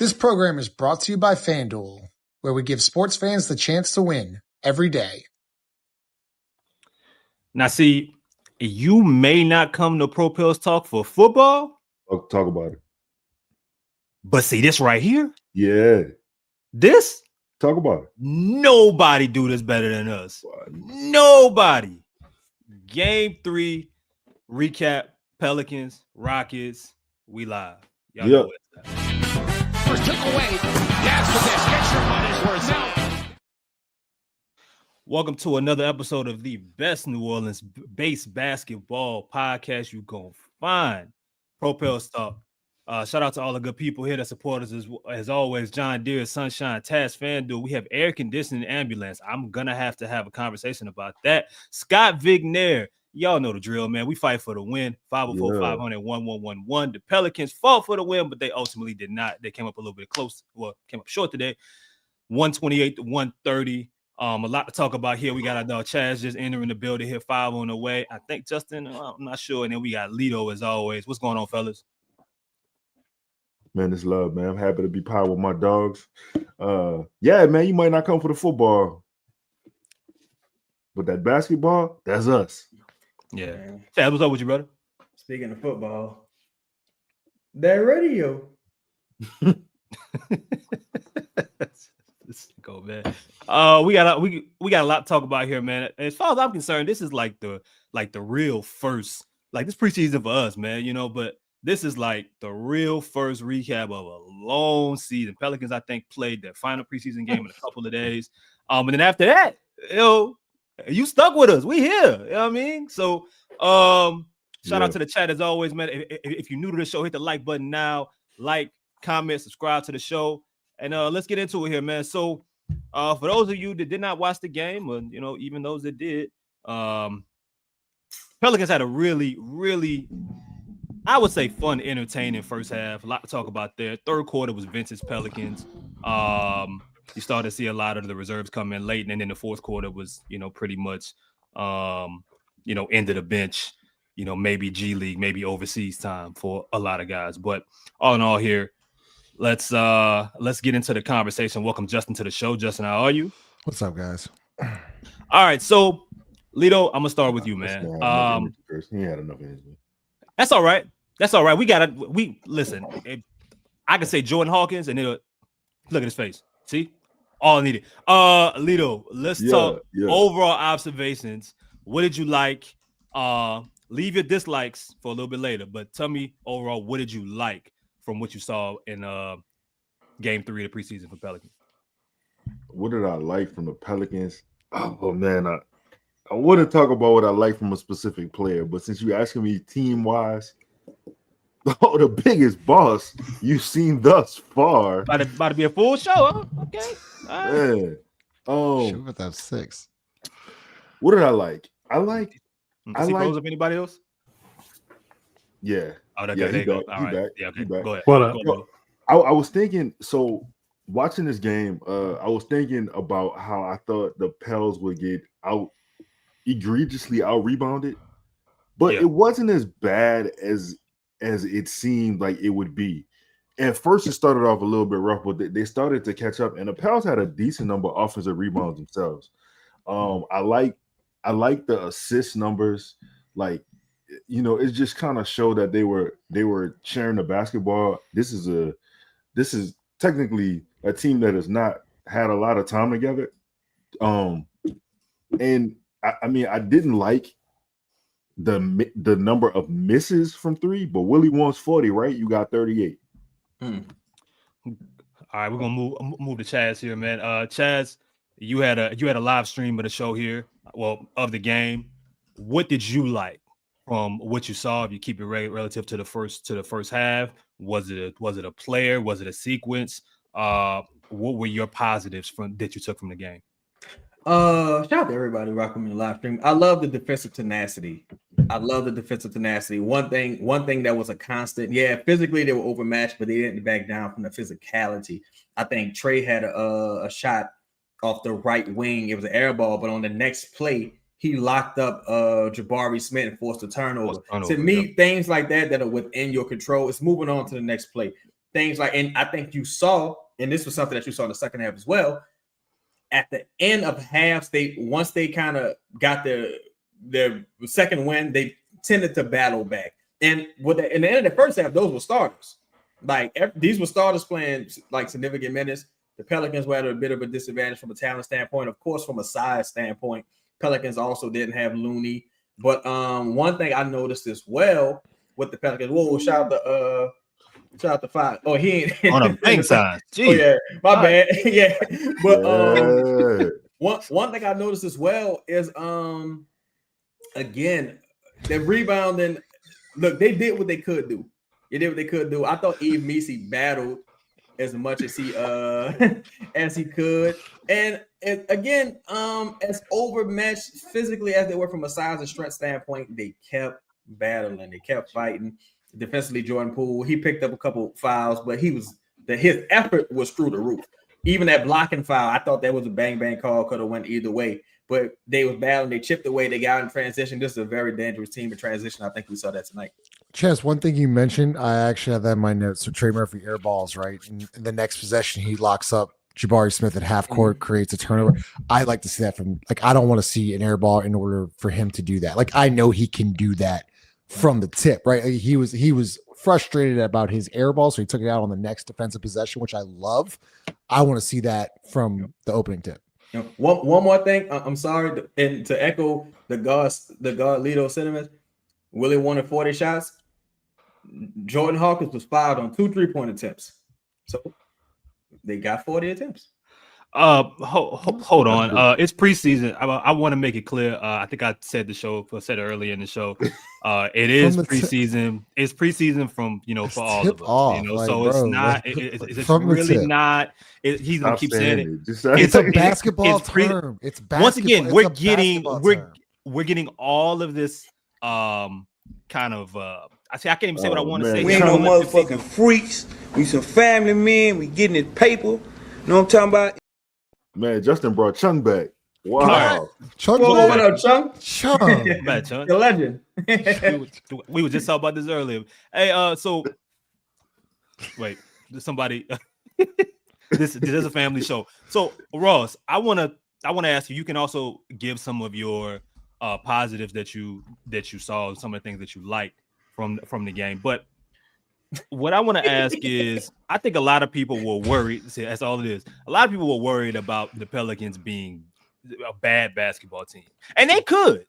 This program is brought to you by FanDuel, where we give sports fans the chance to win every day. Now, see, you may not come to Pro Pills Talk for football. Talk about it. But see this right here? Yeah. This? Talk about it. Nobody do this better than us. Nobody. Game 3 recap. Pelicans, Rockets. We live. Y'all know it. First took away. Yes, with this. Get your money's worth now. Welcome to another episode of the best New Orleans-based basketball podcast you gonna find. Pro Pills Talk. Shout out to all the good people here that support us as always. John Deere, Sunshine, Task, FanDuel. We have air conditioning ambulance. I'm gonna have to have a conversation about that. Scott Vicknair. Y'all know the drill, man. We fight for the win. 504-500-1111. The Pelicans fought for the win, but they ultimately did not. They came up a little bit close. Well, came up short today. 128-130. A lot to talk about here. We got our dog Chaz just entering the building here, 5 on the way. I think Justin, I'm not sure. And then we got Lito as always. What's going on, fellas? Man, it's love, man. I'm happy to be powered with my dogs. Yeah, man, you might not come for the football, but that basketball, that's us. Yeah. Chad, what's up with you, brother? Speaking of football, that radio. Let's go, man. We got a lot to talk about here, man. As far as I'm concerned, this is like the real first, like this preseason for us, man. You know, but this is like the real first recap of a long season. Pelicans, I think, played their final preseason game in a couple of days. And then after that, you stuck with us. We here. You know what I mean? So shout out to the chat as always, man. If you're new to the show, hit the like button now. Like, comment, subscribe to the show. And let's get into it here, man. So for those of you that did not watch the game, or even those that did, Pelicans had a really, really, I would say, fun, entertaining first half. A lot to talk about there. Third quarter was vintage Pelicans. You started to see a lot of the reserves come in late, and then the fourth quarter was, pretty much, end of the bench, maybe G League, maybe overseas time for a lot of guys. But all in all here, let's get into the conversation. Welcome Justin to the show. Justin, how are you? What's up, guys? All right, so Lito, I'm gonna start with you, man. He had enough energy. That's all right. That's all right. We listen. I can say Jordan Hawkins, and it'll look at his face. See, all needed. Lito, let's talk overall observations. What did you like? Leave your dislikes for a little bit later, but tell me overall, what did you like from what you saw in game 3 of the preseason for Pelicans? What did I like from the Pelicans? Oh man, I wouldn't talk about what I like from a specific player, but since you're asking me team-wise, the biggest boss you've seen thus far. About to be a full show, huh? Okay. All right. Yeah. Shoot with that 6. What did I like? I like. Rose of anybody else? Yeah. Oh, yeah, there you go. All right. Back. Yeah, okay. He back. Go ahead. What I was thinking, so watching this game, I was thinking about how I thought the Pels would get egregiously out-rebounded, but it wasn't as bad as it seemed like it would be. At first, it started off a little bit rough, but they started to catch up, and the Pels had a decent number of offensive rebounds themselves. I like the assist numbers. Like, it just kind of showed that they were sharing the basketball. This is technically a team that has not had a lot of time together. And I mean, I didn't like the number of misses from 3, but Willie wants 40, right? You got 38. All right, we're gonna move to Chaz here, man. Chaz, you had a live stream of the show here, of the game. What did you like from what you saw? If you keep it relative to the first half, was it a player? Was it a sequence? What were your positives that you took from the game? Shout out to everybody rocking me in the live stream. I love the defensive tenacity. One thing that was a constant. Yeah, physically they were overmatched, but they didn't back down from the physicality. I think Trey had a shot off the right wing. It was an air ball, but on the next play, he locked up Jabari Smith and forced a turnover. To me, things like that are within your control. It's moving on to the next play. things like, and I think you saw, and this was something that you saw in the second half as well. At the end of halves, once they kind of got their second win, they tended to battle back. And in the end of the first half, those were starters. Like these were starters playing like significant minutes. The Pelicans were at a bit of a disadvantage from a talent standpoint. Of course, from a size standpoint, Pelicans also didn't have Looney. But one thing I noticed as well with the Pelicans, shout out to Five. Oh, he ain't on a bank size. Oh yeah, my bad. Yeah, but one thing I noticed as well is again the rebounding. Look, they did what they could do. They did what they could do. I thought Eve Messi battled as much as he could, and again, as overmatched physically as they were from a size and strength standpoint, they kept battling. They kept fighting. Defensively, Jordan Poole, he picked up a couple fouls, but his effort was through the roof. Even that blocking foul, I thought that was a bang call, could have went either way. But they was battling, they chipped away, they got in transition. This is a very dangerous team in transition. I think we saw that tonight. Chess, one thing you mentioned, I actually have that in my notes. So Trey Murphy air balls, right? And in the next possession, he locks up Jabari Smith at half court, creates a turnover. I like to see that from, like, I don't want to see an air ball in order for him to do that. Like, I know he can do that from the tip, right? Like, he was frustrated about his air ball, so he took it out on the next defensive possession, which I love. I want to see that from the opening tip. One more thing. I'm sorry, and to echo the guard Lito sentiments, Willie wanted 40 shots. Jordan Hawkins was fouled on 2 3-point attempts, so they got 40 attempts. Hold on. It's preseason. I want to make it clear. I think I said it earlier in the show. It is preseason. It's preseason from for all of us. Off, like, so bro, it's not. It's really not. He's gonna keep saying it. It's a basketball term. It's basketball. Once again, we're getting all of this kind of. I can't even say what I want to say. We ain't no motherfucking freaks. We some family men. We getting it paper. You know what I'm talking about? Man, Justin brought Chung back. Wow. Chung, what up, Chung? Chung. Man, Chung. The legend. we were just talking about this earlier. Hey, so wait, somebody this is a family show. So Ross, I wanna ask you, you can also give some of your positives that you saw, some of the things that you liked from the game. But what I want to ask is, I think a lot of people were worried. See, that's all it is. A lot of people were worried about the Pelicans being a bad basketball team, and they could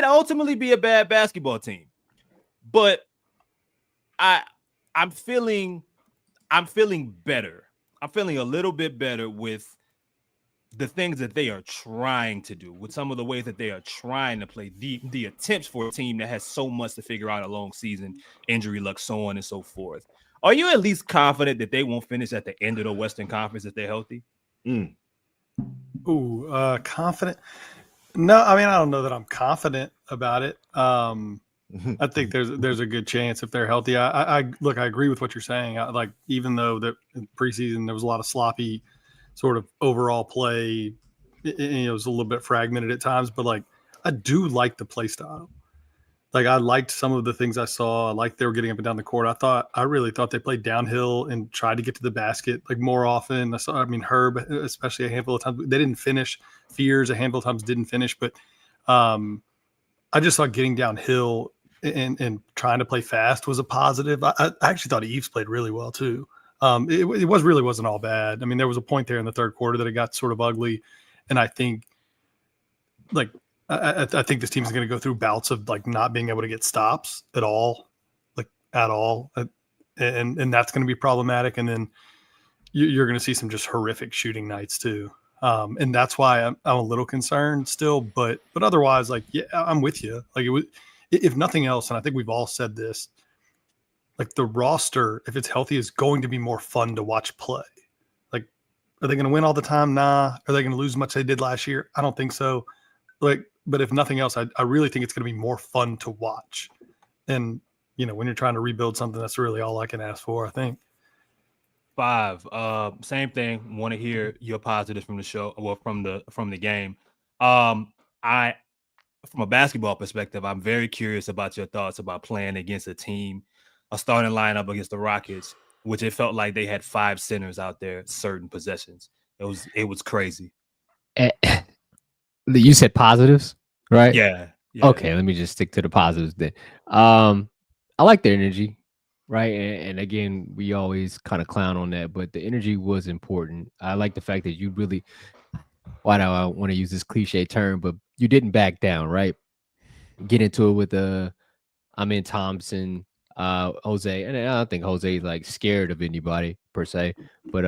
ultimately be a bad basketball team. But I'm feeling better. I'm feeling a little bit better with the things that they are trying to do, with some of the ways that they are trying to play, the attempts for a team that has so much to figure out, a long season, injury luck, so on and so forth. Are you at least confident that they won't finish at the end of the Western Conference if they're healthy? Confident? No, I mean, I don't know that I'm confident about it. I think there's a good chance if they're healthy. I agree with what you're saying. Even though that in preseason there was a lot of sloppy sort of overall play, it was a little bit fragmented at times, but I do like the play style. I liked some of the things I saw. I liked they were getting up and down the court. I really thought they played downhill and tried to get to the basket more often. Herb, especially a handful of times, they didn't finish. Fears a handful of times didn't finish, but I just thought getting downhill and trying to play fast was a positive. I actually thought Eves played really well too. It really wasn't all bad. I mean, there was a point there in the third quarter that it got sort of ugly, and I think I think this team is going to go through bouts of not being able to get stops at all, and that's going to be problematic. And then you're going to see some just horrific shooting nights too, and that's why I'm a little concerned still. But otherwise, yeah, I'm with you. If nothing else, and I think we've all said this, the roster, if it's healthy, is going to be more fun to watch play. Are they going to win all the time? Nah. Are they going to lose as much as they did last year? I don't think so. But if nothing else, I really think it's going to be more fun to watch. And, when you're trying to rebuild something, that's really all I can ask for, I think. 5, same thing. Want to hear your positives from the show, or from the game. From a basketball perspective, I'm very curious about your thoughts about playing against a starting lineup against the Rockets which it felt like they had 5 centers out there certain possessions. It was crazy. You said positives, right? Yeah. Okay, let me just stick to the positives then. I like their energy, right? And again, we always kind of clown on that, but the energy was important. I like the fact that you really, why do I want to use this cliche term, but you didn't back down, right? Get into it with Thompson, Jose, and I don't think Jose is like scared of anybody per se, but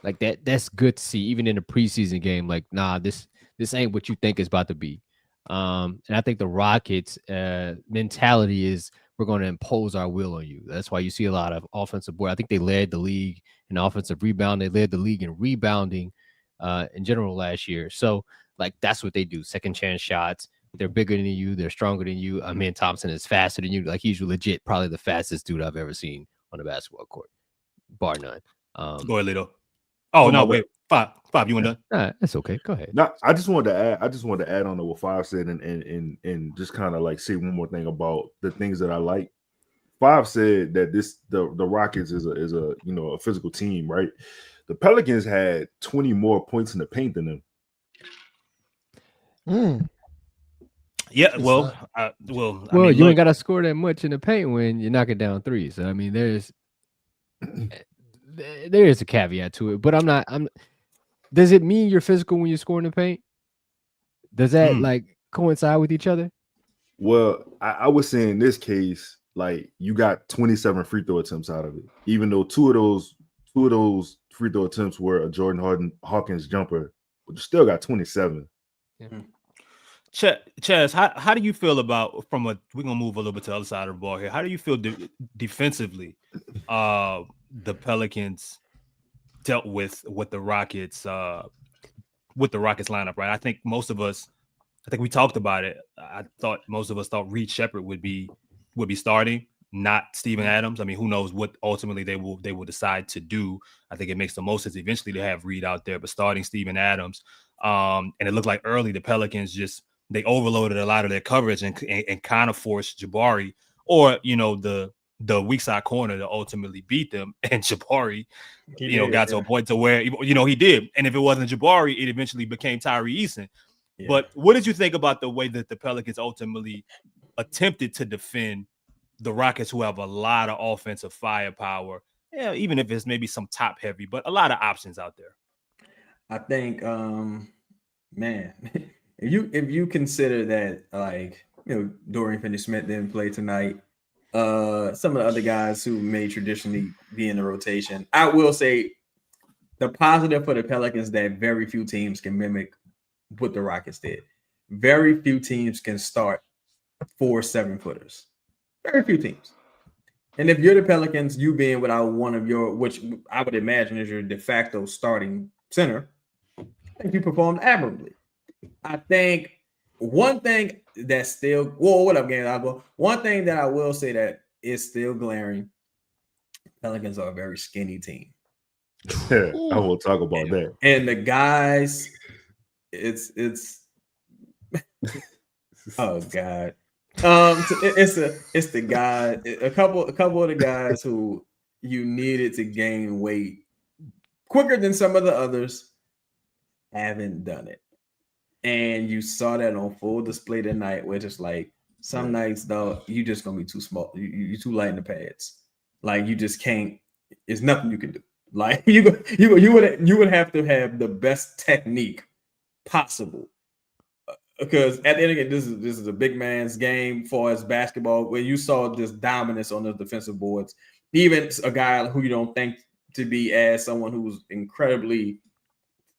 like that's good to see, even in a preseason game. Like, nah, this ain't what you think it's about to be. And I think the Rockets mentality is we're going to impose our will on you. That's why you see a lot of offensive board. I think they led the league in offensive rebound. They led the league in rebounding in general last year. So like that's what they do. Second chance shots. They're bigger than you. They're stronger than you. Thompson is faster than you. Like he's legit, probably the fastest dude I've ever seen on a basketball court, bar none. Go ahead, Lito. Oh no, wait, five. You want done? That's okay. Go ahead. No, I just wanted to add on to what Five said and just kind of like say one more thing about the things that I like. Five said that the Rockets is a a physical team, right? The Pelicans had 20 more points in the paint than them. Yeah, well, you ain't got to score that much in the paint when you're knocking down threes. So there is a caveat to it, but does it mean you're physical when you're scoring the paint? Does that like coincide with each other? Well, I would say in this case, like you got 27 free throw attempts out of it, even though two of those free throw attempts were a Jordan Hawkins jumper, but you still got 27. Yeah. Chaz, how do you feel about we're gonna move a little bit to the other side of the ball here. How do you feel defensively? The Pelicans dealt with the Rockets lineup, right? I think we talked about it. I thought most of us thought Reed Shepherd would be starting, not Steven Adams. I mean, who knows what ultimately they will decide to do. I think it makes the most sense eventually to have Reed out there, but starting Steven Adams. And it looked like early the Pelicans they overloaded a lot of their coverage and kind of forced Jabari or the weak side corner to ultimately beat them. And Jabari, got to a point to where he did. And if it wasn't Jabari, it eventually became Tyree Eason. Yeah. But what did you think about the way that the Pelicans ultimately attempted to defend the Rockets, who have a lot of offensive firepower? Yeah, even if it's maybe some top heavy, but a lot of options out there. I think, man, if you consider that, like, Dorian Finney-Smith didn't play tonight, some of the other guys who may traditionally be in the rotation, I will say the positive for the Pelicans that very few teams can mimic what the Rockets did. Very few teams can start 4 7-footers. Very few teams. And if you're the Pelicans, you being without one of which I would imagine is your de facto starting center, I think you performed admirably. I think one thing that's still, what up, gang? One thing that I will say that is still glaring, Pelicans are a very skinny team. I will talk about that. And the guys, it's oh God. It's the guy, a couple of the guys who you needed to gain weight quicker than some of the others haven't done it. And you saw that on full display tonight, where it's like some nights though, you just gonna be too small. You're too light in the pads. Like you just can't. It's nothing you can do. Like you would have to have the best technique possible. Because at the end of the day, this is a big man's game for as basketball, where you saw this dominance on the defensive boards. Even a guy who you don't think to be as someone who's incredibly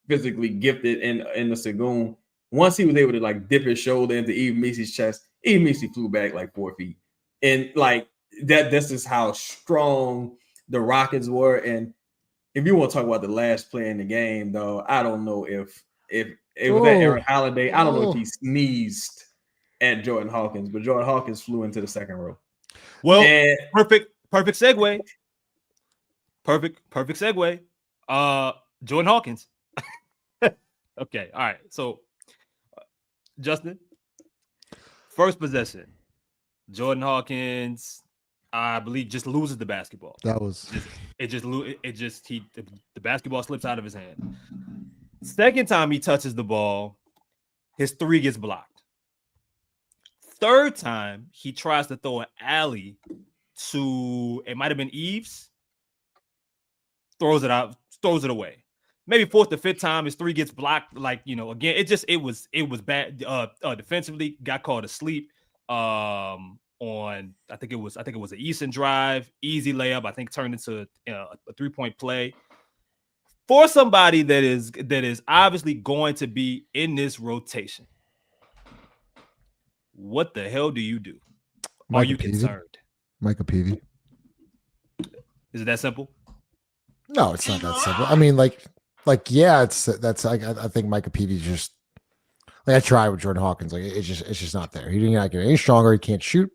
physically gifted in the Sagoon, once he was able to like dip his shoulder into Eve Meese's chest, Eve Meese flew back like 4 feet. And like that, this is how strong the Rockets were. And if you want to talk about the last play in the game, though, I don't know if it was at Aaron Holiday. I don't know if he sneezed at Jordan Hawkins, but Jordan Hawkins flew into the second row. Well, perfect segue. Perfect segue. Jordan Hawkins. Okay, all right. So, Justin, first possession, Jordan Hawkins I believe just loses the basketball. That was the basketball slips out of his hand. Second time he touches the ball, his three gets blocked. Third time he tries to throw an alley to, it might have been Eves, throws it away. Maybe fourth or fifth time his three gets blocked. Like, you know, again, it was bad defensively. Got called asleep on I think it was an Easton drive, easy layup. I think turned into a 3-point play for somebody that is obviously going to be in this rotation. What the hell do you do? Are you concerned? Micah Peavy. Is it that simple? No, it's not that simple. I mean, yeah, that's I think Micah Peavy just like I tried with Jordan Hawkins. Like it's just not there. He didn't get any stronger. He can't shoot,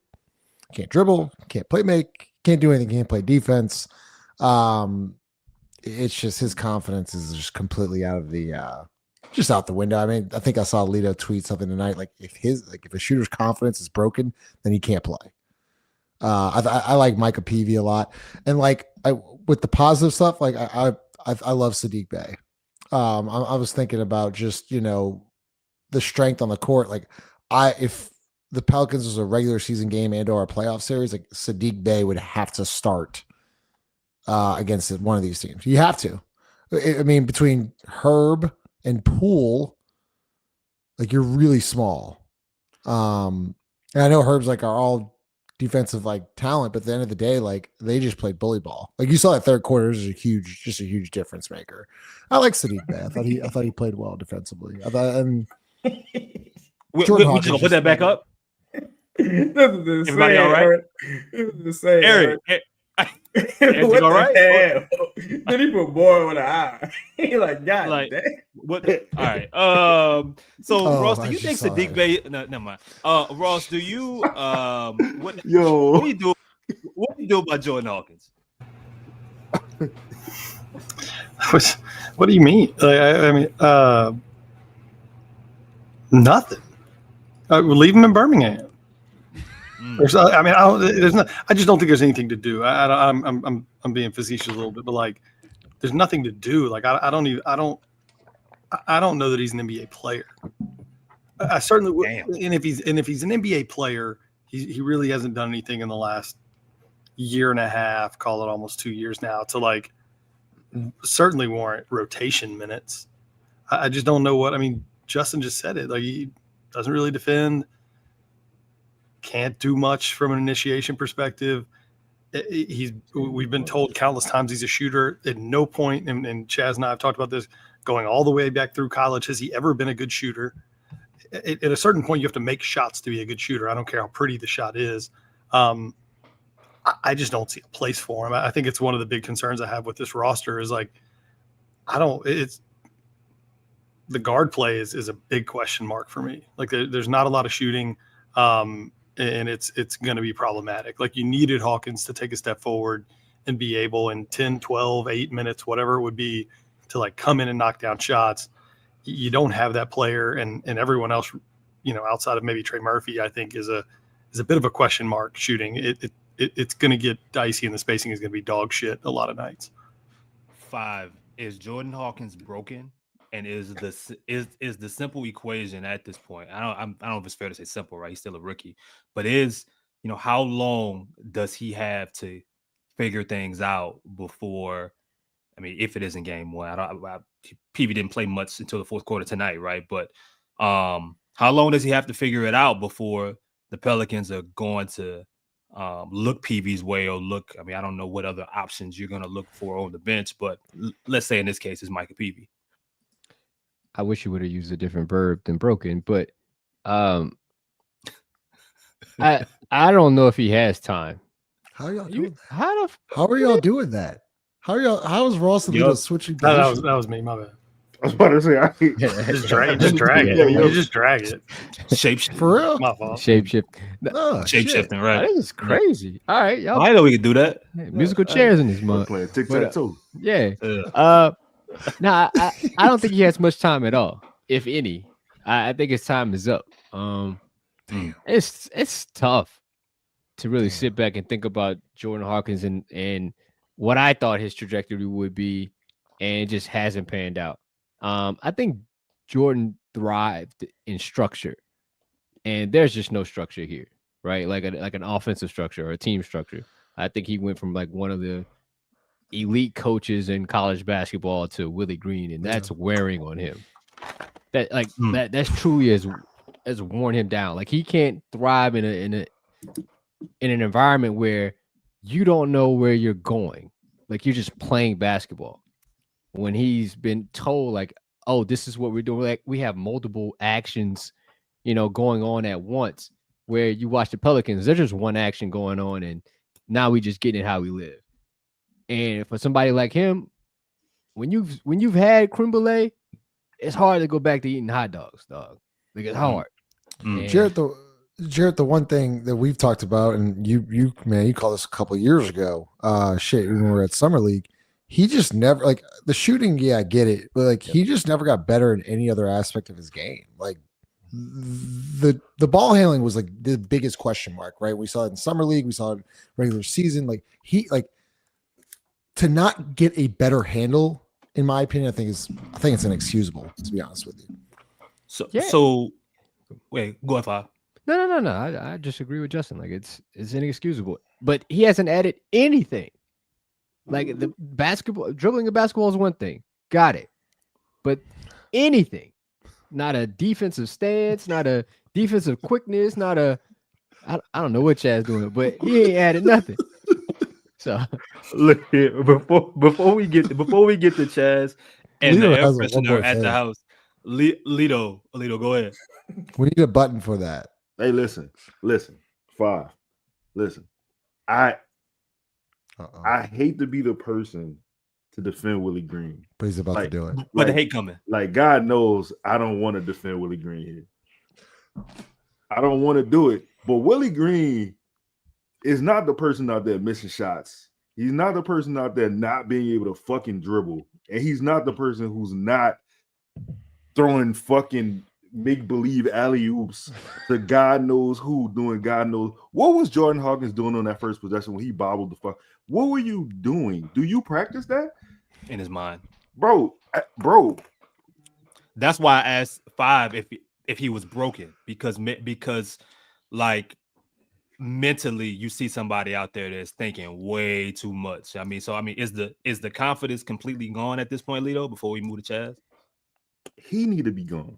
can't dribble, can't play make, can't do anything, can't play defense. It's just his confidence is just completely out of the just out the window. I mean, I think I saw Lito tweet something tonight. Like if a shooter's confidence is broken, then he can't play. I like Micah Peavy a lot, and like with the positive stuff, like I love Sadiq Bey. I was thinking about just, you know, the strength on the court. Like if the Pelicans was a regular season game and or a playoff series, like Sadiq Bey would have to start against one of these teams. You have to. I mean, between Herb and Poole, like you're really small. And I know Herb's like are all defensive like talent, but at the end of the day, like they just played bully ball. Like you saw that third quarter is a huge difference maker. I like Sadiq Bey. I thought he played well defensively. I thought, and we just gonna put that back up. Everybody all right? Eric, everything all right? Then he put boy with an eye. He like, God, like damn. what? All right. So Ross, do you think Sadiq Bey? No, never mind. Ross, do you? What do you do? What do you do about Jordan Hawkins? What do you mean? I mean, nothing. We'll leave him in Birmingham. I mean, I just don't think there's anything to do. I'm being facetious a little bit, but like, there's nothing to do. Like, I don't know that he's an NBA player. I certainly would. And if he's an NBA player, he really hasn't done anything in the last year and a half, call it almost 2 years now, to like certainly warrant rotation minutes. I just don't know what. I mean, Justin just said it. Like, he doesn't really defend. Can't do much from an initiation perspective. We've been told countless times he's a shooter. At no point, and Chaz and I have talked about this, going all the way back through college, has he ever been a good shooter? At a certain point, you have to make shots to be a good shooter. I don't care how pretty the shot is. I just don't see a place for him. I think it's one of the big concerns I have with this roster is like, the guard play is a big question mark for me. Like there's not a lot of shooting. And it's going to be problematic. Like you needed Hawkins to take a step forward and be able in 10, 12, 8 minutes, whatever it would be, to like come in and knock down shots. You don't have that player, and everyone else, you know, outside of maybe Trey Murphy, I think is a bit of a question mark shooting. It's going to get dicey, and the spacing is going to be dog shit a lot of nights. 5, is Jordan Hawkins broken? And is the simple equation at this point? I don't know if it's fair to say simple, right? He's still a rookie, but how long does he have to figure things out before? I mean, if it isn't game one, PV didn't play much until the fourth quarter tonight, right? But how long does he have to figure it out before the Pelicans are going to look PV's way or look? I mean, I don't know what other options you're going to look for on the bench, but let's say in this case it's Micah PV. I wish you would have used a different verb than broken, but I don't know if he has time. How are y'all doing that? How are y'all doing that? How is Ross and Lito switching positions? That was me, my bad. I was about to say, just drag it. You just drag it. Shapeshift. For real? My fault. Shapeshift. Shapeshifting, right? This is crazy. All right, y'all. I know we can do that. Musical chairs in this month. Playing tic-tac-toe. Yeah. No, I don't think he has much time at all, if any. I think his time is up. It's tough. to really sit back and think about Jordan Hawkins and what I thought his trajectory would be, and it just hasn't panned out. I think Jordan thrived in structure, and there's just no structure here, right? Like an offensive structure or a team structure. I think he went from like one of the elite coaches in college basketball to Willie Green, and that's wearing on him. That's truly has worn him down. Like he can't thrive in an environment where you don't know where you're going. Like you're just playing basketball. When he's been told like, oh, this is what we're doing. Like we have multiple actions, going on at once. Where you watch the Pelicans, there's just one action going on, and now we just getting it how we live. And for somebody like him, when you've had creme brulee, it's hard to go back to eating hot dogs, dog. Like it's hard. Jared, the one thing that we've talked about, and you called this a couple of years ago. When we were at Summer League, he just never like the shooting. Yeah, I get it, but like he just never got better in any other aspect of his game. Like the ball handling was like the biggest question mark, right? We saw it in Summer League, we saw it in regular season. Like to not get a better handle, in my opinion, I think it's inexcusable, to be honest with you. So wait, go ahead, Follw. No. I just agree with Justin. Like it's inexcusable. But he hasn't added anything. Like the dribbling a basketball is one thing. Got it. But anything. Not a defensive stance, not a defensive quickness, not a I don't know what Chad's doing, but he ain't added nothing. So look here, before we get to Chaz and the air freshener at the house, Lito, go ahead. We need a button for that. Hey, listen, Follw. Listen, I hate to be the person to defend Willie Green, but he's about to do it. But the hate coming. Like God knows, I don't want to defend Willie Green here. I don't want to do it, but Willie Green is not the person out there missing shots. He's not the person out there not being able to fucking dribble, and he's not the person who's not throwing fucking make-believe alley-oops to God knows who, doing God knows. What was Jordan Hawkins doing on that first possession when he bobbled the fuck? What were you doing? Do you practice that? In his mind. Bro. That's why I asked Five if he was broken, because like mentally you see somebody out there that's thinking way too much. Is the confidence completely gone at this point, Lito, before we move to Chaz? He need to be gone.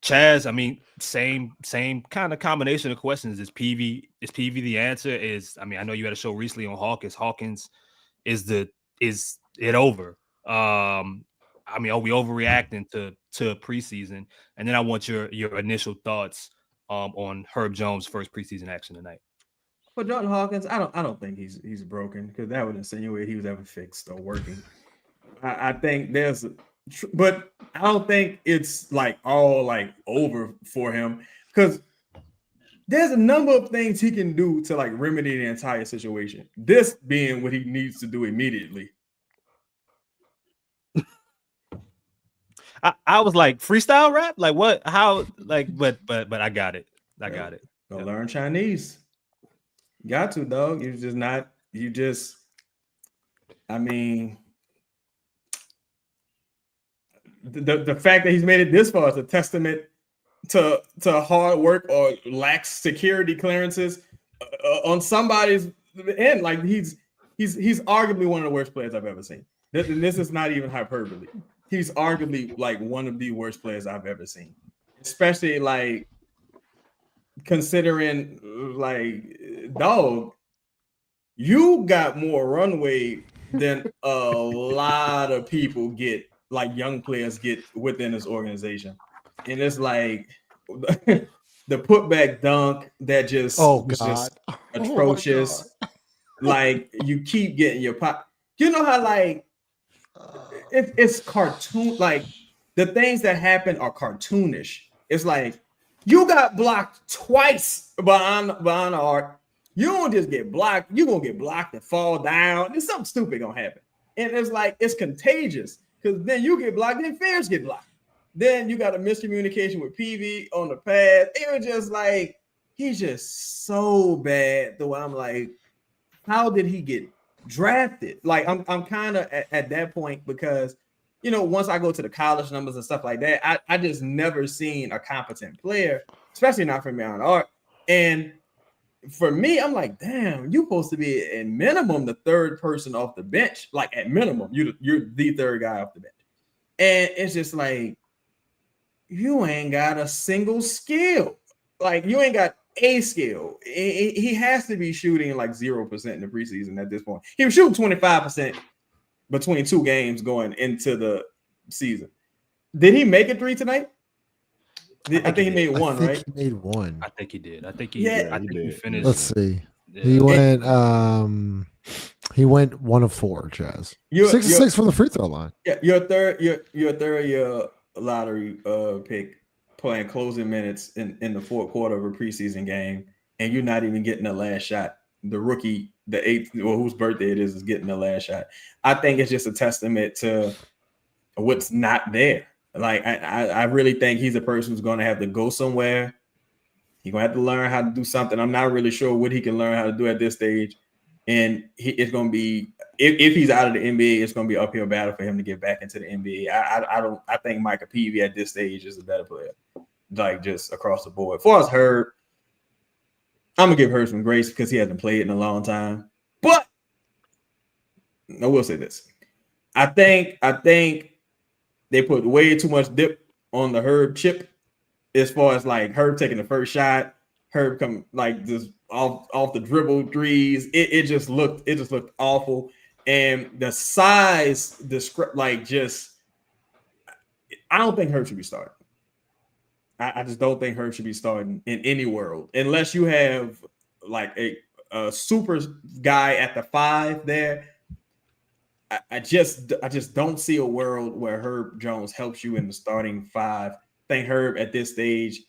Chaz, same kind of combination of questions. Is PV the answer? I know you had a show recently on Hawkins. Is it over? Are we overreacting to preseason? And then I want your initial thoughts on Herb Jones' first preseason action tonight. For Jordan Hawkins, I don't think he's broken, because that would insinuate he was ever fixed or working. I think but I don't think it's like all like over for him, because there's a number of things he can do to like remedy the entire situation. This being what he needs to do immediately. I was like, freestyle rap? Like what? How? Like, but I got it. I got it. Go learn Chinese. Got to, dog. The fact that he's made it this far is a testament to hard work or lax security clearances on somebody's end. Like he's arguably one of the worst players I've ever seen. This is not even hyperbole. He's arguably like one of the worst players I've ever seen, especially like considering like, dog, you got more runway than a lot of people get, like young players get within this organization. And it's like the putback dunk that just atrocious. Like you keep getting your pop. You know how like it's cartoon, like the things that happen are cartoonish. It's like you got blocked twice behind the arc. You don't just get blocked, you're gonna get blocked and fall down. There's something stupid gonna happen. And it's like it's contagious, because then you get blocked, then fans get blocked. Then you got a miscommunication with PV on the pass. It was just like he's just so bad. Though I'm like, how did he get drafted? Like I'm kind of at that point because once I go to the college numbers and stuff like that, I just never seen a competent player, especially not from Mount Art. And for me, I'm like, damn, you're supposed to be at minimum the third person off the bench. Like at minimum, you're the third guy off the bench. And it's just like, you ain't got a single skill. Like you ain't got a skill. He has to be shooting like 0% in the preseason at this point. He was shooting 25% between 2 games going into the season. Did he make a 3 tonight? I think he made one, right? He made one. I think he did. I think he finished. Let's see. Yeah. He went 1 of 4, Chaz. 6 of 6 from the free throw line. Yeah, your third year lottery pick playing closing minutes in the fourth quarter of a preseason game, and you're not even getting the last shot. The rookie, the 8th, whose birthday it is getting the last shot. I think it's just a testament to what's not there. Like I really think he's a person who's going to have to go somewhere. He's going to have to learn how to do something. I'm not really sure what he can learn how to do at this stage. And it's going to be, if he's out of the NBA, it's going to be an uphill battle for him to get back into the NBA. I think Micah Peavy at this stage is a better player, like just across the board. As far as Herb, I'm going to give Herb some grace because he hasn't played in a long time. But I will say this. I think they put way too much dip on the Herb chip as far as like Herb taking the first shot, Herb come like just off the dribble threes. It just looked awful. And the size, I don't think Herb should be starting. I just don't think Herb should be starting in any world unless you have like a super guy at the 5 there. I just don't see a world where Herb Jones helps you in the starting 5. I think Herb at this stage,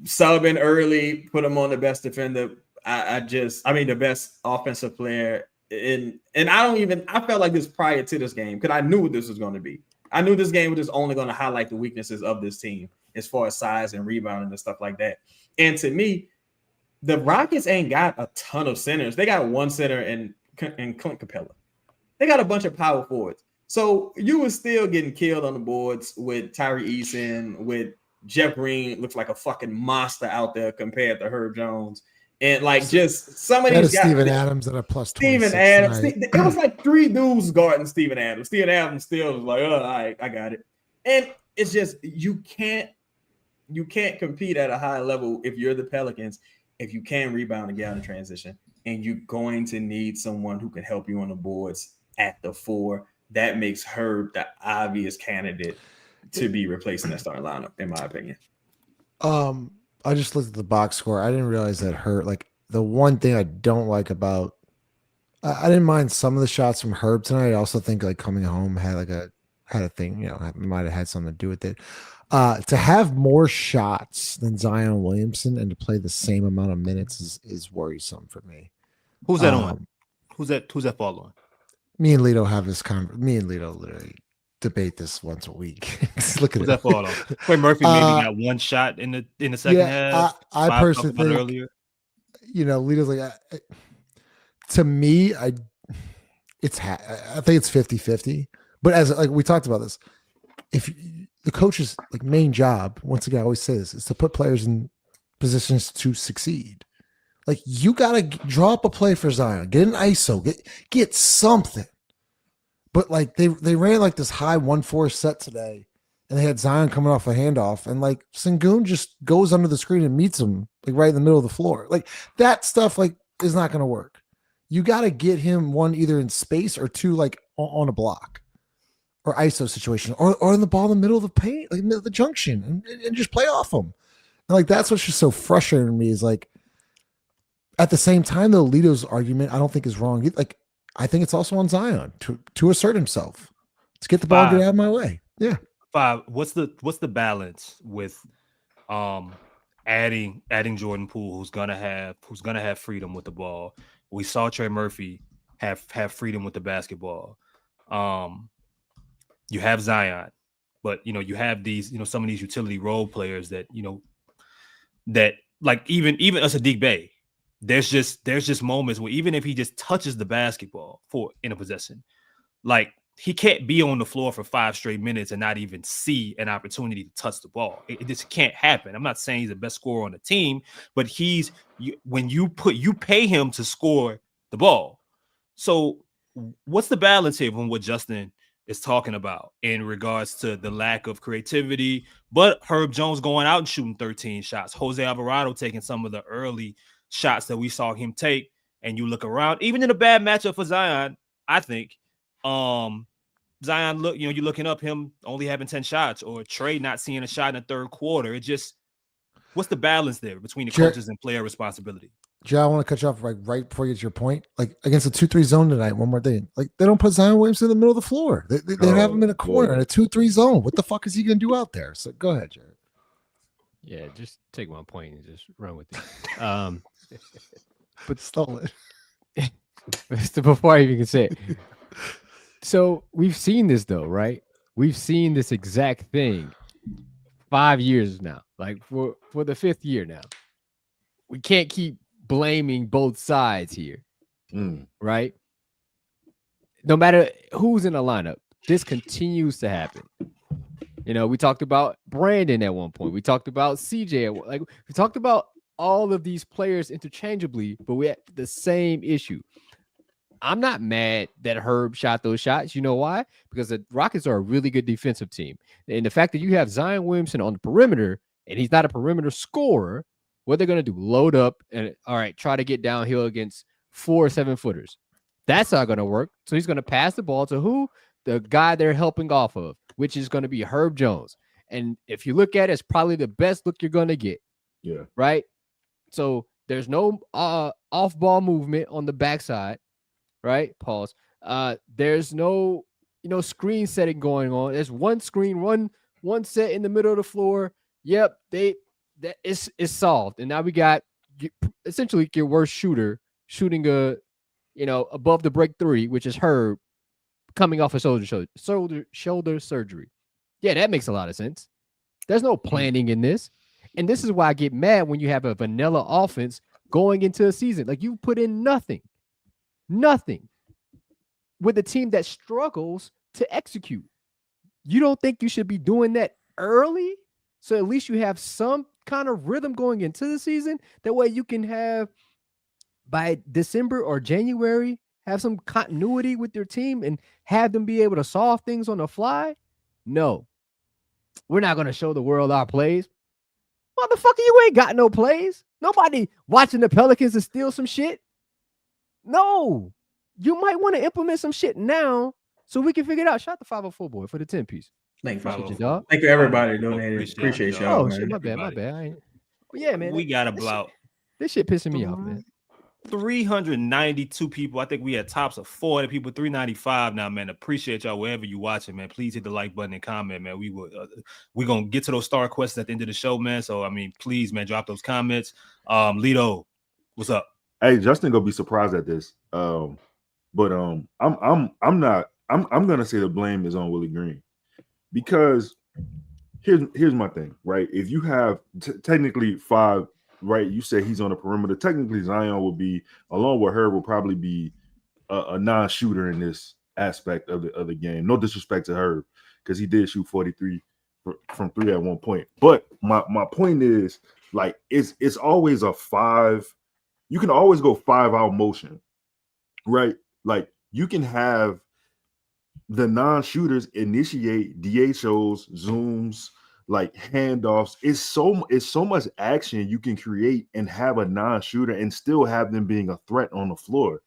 sub in early, put him on the best defender. The best offensive player. And I felt like this prior to this game because I knew what this was going to be. I knew this game was just only going to highlight the weaknesses of this team as far as size and rebounding and stuff like that. And to me, the Rockets ain't got a ton of centers. They got one center and Clint Capella. They got a bunch of power forwards. So you were still getting killed on the boards with Tyree Eason, with Jeff Green, looks like a fucking monster out there compared to Herb Jones. And like just some of these guys. Steven Adams at a plus 26. Steven Adams. It was like 3 dudes guarding Steven Adams. Steven Adams still was like, all right, I got it. And it's just you can't compete at a high level if you're the Pelicans, if you can't rebound and get out of transition. And you're going to need someone who can help you on the boards at the 4. That makes Herb the obvious candidate to be replacing that starting lineup, in my opinion. I just looked at the box score. I didn't realize that Herb, like the one thing I don't like about, I didn't mind some of the shots from Herb tonight. I also think like coming home had a thing, might have had something to do with it. To have more shots than Zion Williamson and to play the same amount of minutes is worrisome for me. Who's that on? Who's that following? Me and Lito have this me and Lito literally debate this once a week. Look at that fall on. Quay Murphy maybe got one shot in the second half. I personally think earlier. Lito's like to me, I think it's 50-50. But as like we talked about this, if the coach's like main job, once again, I always say this, is to put players in positions to succeed. Like you gotta draw up a play for Zion, get an ISO, get something. But like they ran like this high 1-4 set today, and they had Zion coming off a handoff, and like Sengun just goes under the screen and meets him like right in the middle of the floor. Like that stuff like is not gonna work. You gotta get him one either in space or two like on a block or ISO situation or in the ball in the middle of the paint, like the junction, and just play off him. And like that's what's just so frustrating to me is like at the same time though, Lito's argument I don't think is wrong. Like I think it's also on Zion to assert himself, to get the ball and get out of my way. Yeah. 5. What's the balance with adding Jordan Poole, who's gonna have freedom with the ball? We saw Trey Murphy have freedom with the basketball. You have Zion. But you have these, some of these utility role players that that like even a Sadiq Bey. There's just moments where even if he just touches the basketball in a possession, like he can't be on the floor for 5 straight minutes and not even see an opportunity to touch the ball. It just can't happen. I'm not saying he's the best scorer on the team, but when you pay him to score the ball. So what's the balance here from what Justin is talking about in regards to the lack of creativity, but Herb Jones going out and shooting 13 shots, Jose Alvarado taking some of the early shots that we saw him take, and you look around, even in a bad matchup for Zion, I think Zion you're looking up him only having 10 shots, or Trey not seeing a shot in the third quarter. It just, what's the balance there between the coaches and player responsibility? Joe, I want to cut you off right before you get to your point. Like against a 2-3 zone tonight, one more thing. Like they don't put Zion Williamson in the middle of the floor. They have him in a corner in a 2-3 zone. What the fuck is he gonna do out there? So go ahead, Jared. Yeah, just take one point and just run with it. But stolen. Before I even can say it. So we've seen this though, right? We've seen this exact thing 5 years now, like for the 5th year now. We can't keep blaming both sides here, right? No matter who's in the lineup, this continues to happen. We talked about Brandon at one point. We talked about CJ. We talked about all of these players interchangeably, but we had the same issue. I'm not mad that Herb shot those shots. You know why? Because the Rockets are a really good defensive team. And the fact that you have Zion Williamson on the perimeter and he's not a perimeter scorer, what they're going to do, load up and, all right, try to get downhill against 4 7-footers. That's not going to work. So he's going to pass the ball to who? The guy they're helping off of, which is going to be Herb Jones. And if you look at it, it's probably the best look you're going to get. Yeah. Right? So there's no off-ball movement on the backside. Right? Pause. There's no, screen setting going on. There's one screen, one set in the middle of the floor. Yep, that is solved. And now we got essentially your worst shooter shooting above the break 3, which is Herb coming off of shoulder surgery. Yeah, that makes a lot of sense. There's no planning in this. And this is why I get mad when you have a vanilla offense going into a season. Like you put in nothing with a team that struggles to execute. You don't think you should be doing that early? So at least you have some kind of rhythm going into the season. That way you can have, by December or January, have some continuity with your team and have them be able to solve things on the fly. No, we're not going to show the world our plays. Motherfucker, you ain't got no plays. Nobody watching the Pelicans to steal some shit. No, you might want to implement some shit now so we can figure it out. Shout the 504 boy for the 10-piece. Thank you, dog. Thank you, everybody donated. Appreciate y'all. Oh, shit, my bad. Yeah, man. We got about this shit pissing me off, man. 392 people. I think we had tops of 400 people. 395 now, man. Appreciate y'all wherever you watching, man. Please hit the like button and comment, man. We're gonna get to those star questions at the end of the show, man. So please, man, drop those comments. Lito, what's up? Hey, Justin gonna be surprised at this. I'm gonna say the blame is on Willie Green, because here's my thing, right? If you have technically 5, right? You say he's on the perimeter. Technically, Zion will be, along with her, will probably be a non-shooter in this aspect of the game. No disrespect to Herb, because he did shoot 43 from 3 at one point. But my point is, like, it's always a 5. You can always go 5-out motion, right? Like, you can have the non-shooters initiate DHOs, zooms, like handoffs. It's so much action you can create and have a non-shooter and still have them being a threat on the floor.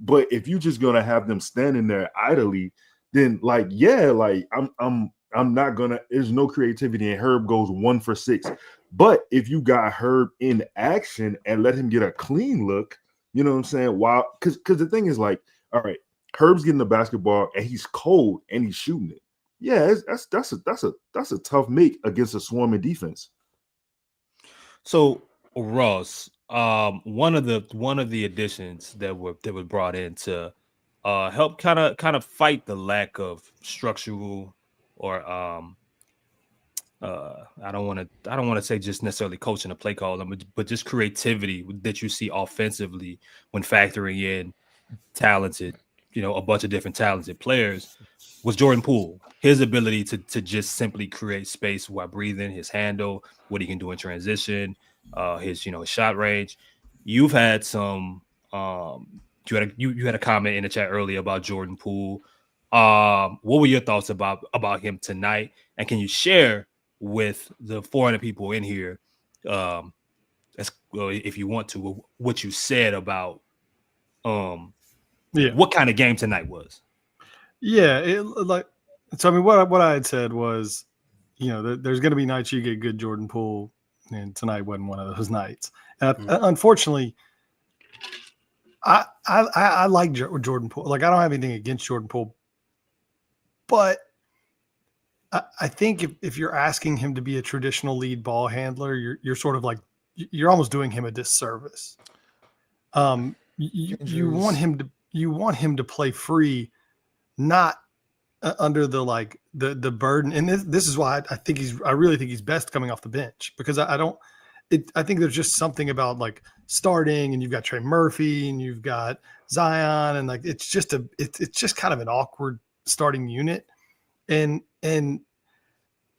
But if you're just gonna have them standing there idly, then I'm not gonna. There's no creativity, and Herb goes 1 for 6. But if you got Herb in action and let him get a clean look, you know what I'm saying? Because the thing is, like, all right, Herb's getting the basketball and he's cold and he's shooting it. Yeah, that's a tough make against a swarming defense. So Ross, one of the additions that were brought in to help kind of fight the lack of structural or I don't want to say just necessarily coaching a play call, but just creativity that you see offensively when factoring in talented, a bunch of different talented players, was Jordan Poole. His ability to just simply create space while breathing, his handle, what he can do in transition, his shot range. You've had some you had a comment in the chat earlier about Jordan Poole. What were your thoughts about him tonight? And can you share with the 400 people in here, if you want to, what you said about what kind of game tonight was? Yeah, so I mean, what I had said was, there's going to be nights you get good Jordan Poole, and tonight wasn't one of those nights. Unfortunately, I like Jordan Poole. Like, I don't have anything against Jordan Poole, but I think if you're asking him to be a traditional lead ball handler, you're sort of like, you're almost doing him a disservice. You want him to play free, not under the burden. And this is why I really think he's best coming off the bench, because I think there's just something about like starting, and you've got Trey Murphy and you've got Zion, and like it's just kind of an awkward starting unit. And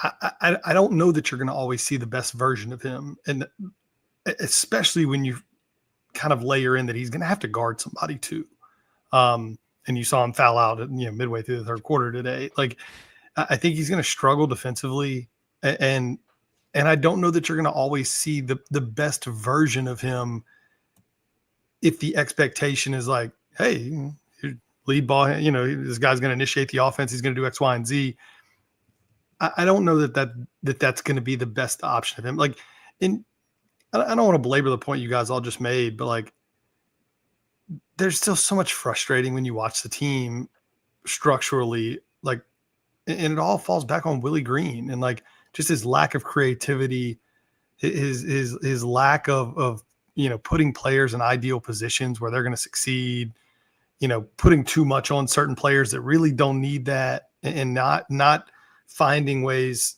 I don't know that you're going to always see the best version of him, and especially when you kind of layer in that he's going to have to guard somebody too. And you saw him foul out midway through the third quarter today. Like, I think he's going to struggle defensively, and I don't know that you're going to always see the best version of him if the expectation is like, hey, lead ball, this guy's going to initiate the offense, he's going to do X, Y, and Z. I don't know that's going to be the best option of him. Like, I don't want to belabor the point you guys all just made, but like, there's still so much frustrating when you watch the team structurally, like, and it all falls back on Willie Green and like just his lack of creativity, his lack of putting players in ideal positions where they're going to succeed, putting too much on certain players that really don't need that, and not finding ways,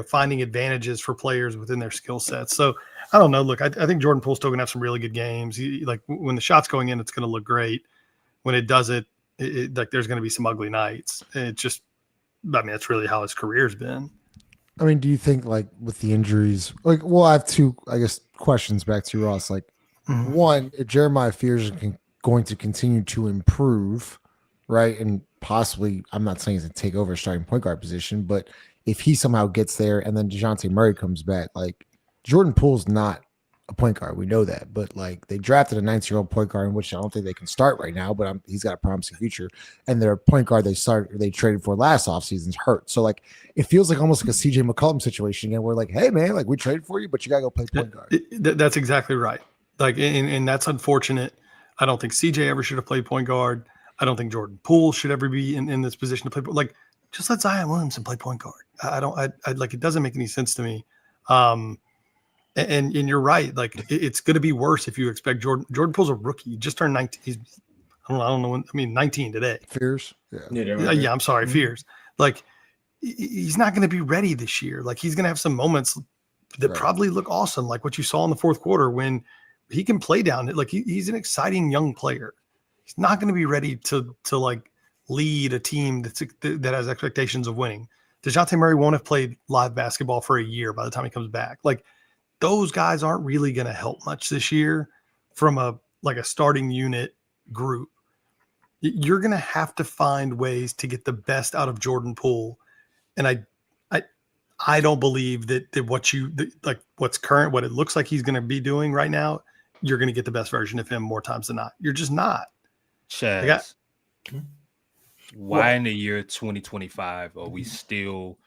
finding advantages for players within their skill sets. So I don't know. Look, I think Jordan Poole's still going to have some really good games. Like, when the shot's going in, it's going to look great. When it doesn't, like, there's going to be some ugly nights. And that's really how his career's been. I mean, do you think, like, with the injuries, like, well, I have two, I guess, questions back to you, Ross. Like, one, if Jeremiah Fears is going to continue to improve, right? And possibly, I'm not saying he's going to take over a starting point guard position, but if he somehow gets there and then DeJounte Murray comes back, like, Jordan Poole's not a point guard. We know that. But, like, they drafted a 19-year-old point guard, in which I don't think they can start right now, but he's got a promising future. And their point guard they traded for last offseason's hurt. So, like, it feels like almost like a CJ McCollum situation again, where, like, hey, man, like, we traded for you, but you got to go play point guard. That's exactly right. Like, and that's unfortunate. I don't think CJ ever should have played point guard. I don't think Jordan Poole should ever be in this position to play. Like, just let Zion Williamson play point guard. I like, it doesn't make any sense to me. And you're right. Like, it's going to be worse if you expect Jordan Poole's a rookie. He just turned 19. I don't know. 19 today. Fears. Yeah. I'm sorry. Fears. Like, he's not going to be ready this year. Like, he's going to have some moments that probably look awesome. Like what you saw in the fourth quarter when he can play down. Like, he's an exciting young player. He's not going to be ready to like lead a team that has expectations of winning. DeJounte Murray won't have played live basketball for a year by the time he comes back. Like, those guys aren't really going to help much this year from a starting unit group. You're going to have to find ways to get the best out of Jordan Poole. And I don't believe that what's current, what it looks like he's going to be doing right now, you're going to get the best version of him more times than not. You're just not. Chaz, why in the year 2025 are we still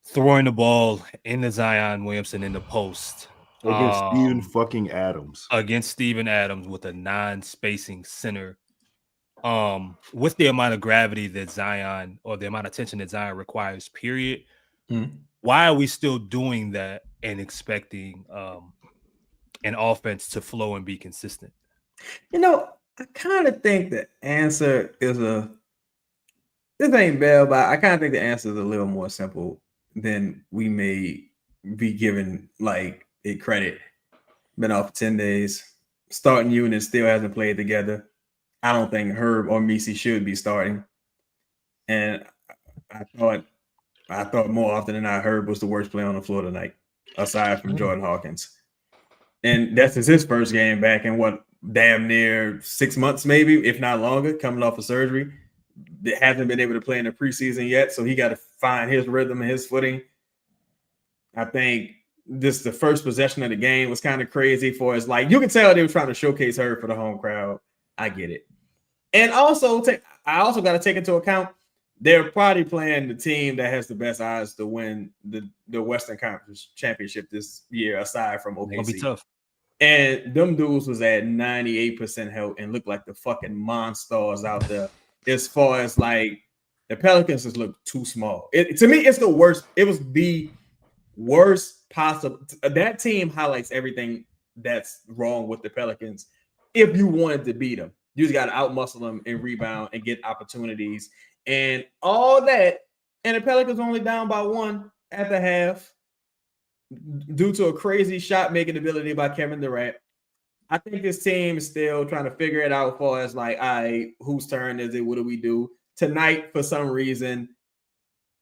throwing the ball into Zion Williamson in the post against Steven fucking Adams? Against Steven Adams with a non-spacing center. With the amount of gravity that Zion, or the amount of tension that Zion requires, period. Why are we still doing that and expecting an offense to flow and be consistent? I kind of think the answer is this ain't bad, but I kind of think the answer is a little more simple than we may be given like it credit. Been off for 10 days. Starting unit still hasn't played together. I don't think Herb or Misi should be starting. And I thought more often than not, Herb was the worst player on the floor tonight, aside from Jordan Hawkins. And that's his first game back in what, damn near 6 months, maybe, if not longer, coming off of surgery. That hasn't been able to play in the preseason yet, so he got to find his rhythm and his footing. I think this the first possession of the game was kind of crazy for us. Like, you can tell they were trying to showcase her for the home crowd. I get it. And also, I also got to take into account they're probably playing the team that has the best odds to win the Western Conference Championship this year, aside from OKC. It'll be tough. And them dudes was at 98% health and looked like the fucking monsters out there. As far as like the Pelicans just look too small. To me, it's the worst. It was the worst possible. That team highlights everything that's wrong with the Pelicans. If you wanted to beat them, you just got to outmuscle them and rebound and get opportunities and all that. And the Pelicans only down by 1 at the half due to a crazy shot making ability by Kevin Durant. I think this team is still trying to figure it out for us. Like, whose turn is it? What do we do tonight? For some reason,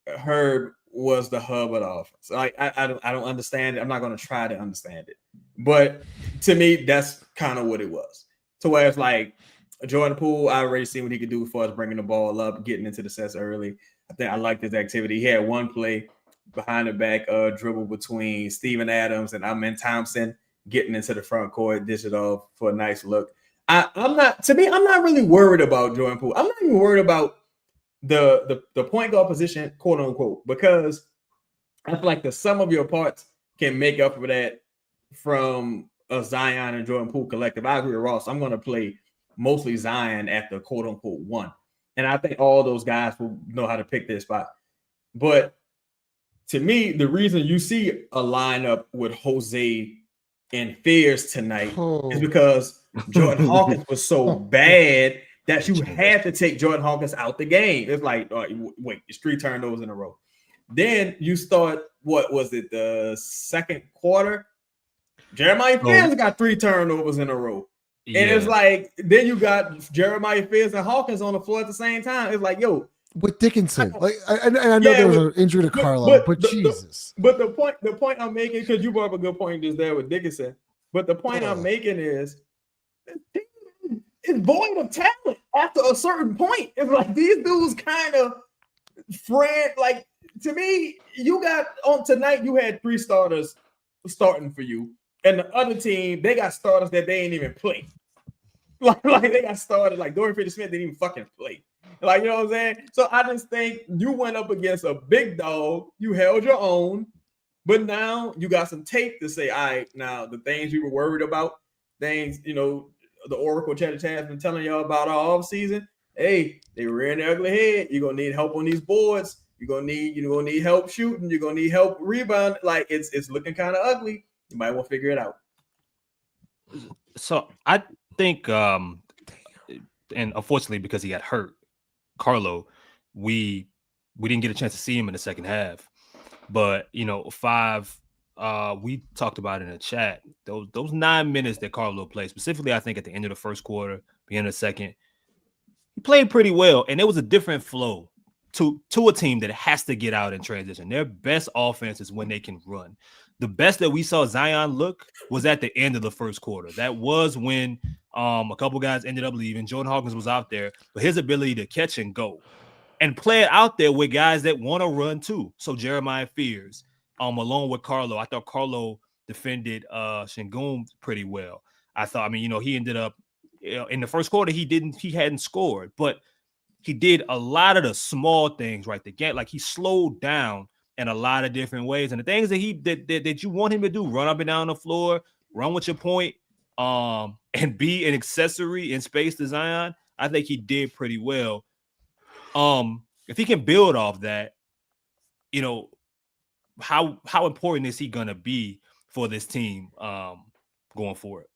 Herb was the hub of the offense. Like, I don't understand it. I'm not going to try to understand it, but to me, that's kind of what it was. To where it's like Jordan Poole, I already seen what he could do for us, bringing the ball up, getting into the sets early. I think I liked his activity. He had one play behind the back dribble between Steven Adams and Amen Thompson, getting into the front court, dish it off for a nice look. I'm not really worried about Jordan Poole. I'm not even worried about the point guard position, quote unquote, because I feel like the sum of your parts can make up for that from a Zion and Jordan Poole collective. I agree with Ross. I'm going to play mostly Zion at the quote unquote 1. And I think all those guys will know how to pick their spot. But to me, the reason you see a lineup with Jose and Fears tonight is because Jordan Hawkins was so bad that you had to take Jordan Hawkins out the game. It's like, wait, it's 3 turnovers in a row. Then you start, what was it, the second quarter? Jeremiah Fears got 3 turnovers in a row. Yeah. And it's like, then you got Jeremiah Fears and Hawkins on the floor at the same time. It's like, yo. With Dickinson. I know there was an injury to Karlo, but Jesus. But the point I'm making, because you brought up a good point just there with Dickinson, but the point I'm making is it's void of talent after a certain point. It's like these dudes kind of like, to me, you got on tonight, you had 3 starters starting for you. And the other team, they got starters that they ain't even play. Like they got started, like Dorian Finney-Smith didn't even fucking play. Like, you know what I'm saying? So I just think you went up against a big dog. You held your own, but now you got some tape to say, all right, now the things we were worried about, things, you know, the Oracle Chatter Chat has been telling y'all about all season. Hey, they rearing their ugly head. You're gonna need help on these boards. You're gonna need help shooting. You're gonna need help rebound. Like it's looking kind of ugly. You might want to figure it out. So I think, and unfortunately, because he got hurt, Karlo, we didn't get a chance to see him in the second half. But you know, we talked about in the chat those 9 minutes that Karlo played, specifically, I think at the end of the first quarter, beginning of the second, he played pretty well, and it was a different flow to a team that has to get out in transition. Their best offense is when they can run. The best that we saw Zion look was at the end of the first quarter. That was when a couple guys ended up leaving. Jordan Hawkins was out there, but his ability to catch and go and play it out there with guys that want to run too. So Jeremiah Fears, along with Karlo. I thought Karlo defended Şengün pretty well. He ended up in the first quarter, he hadn't scored, but he did a lot of the small things right. The game, like he slowed down in a lot of different ways. And the things that you want him to do, run up and down the floor, run with your point, and be an accessory in space to Zion, I think he did pretty well. If he can build off that, you know, how important is he gonna be for this team going forward?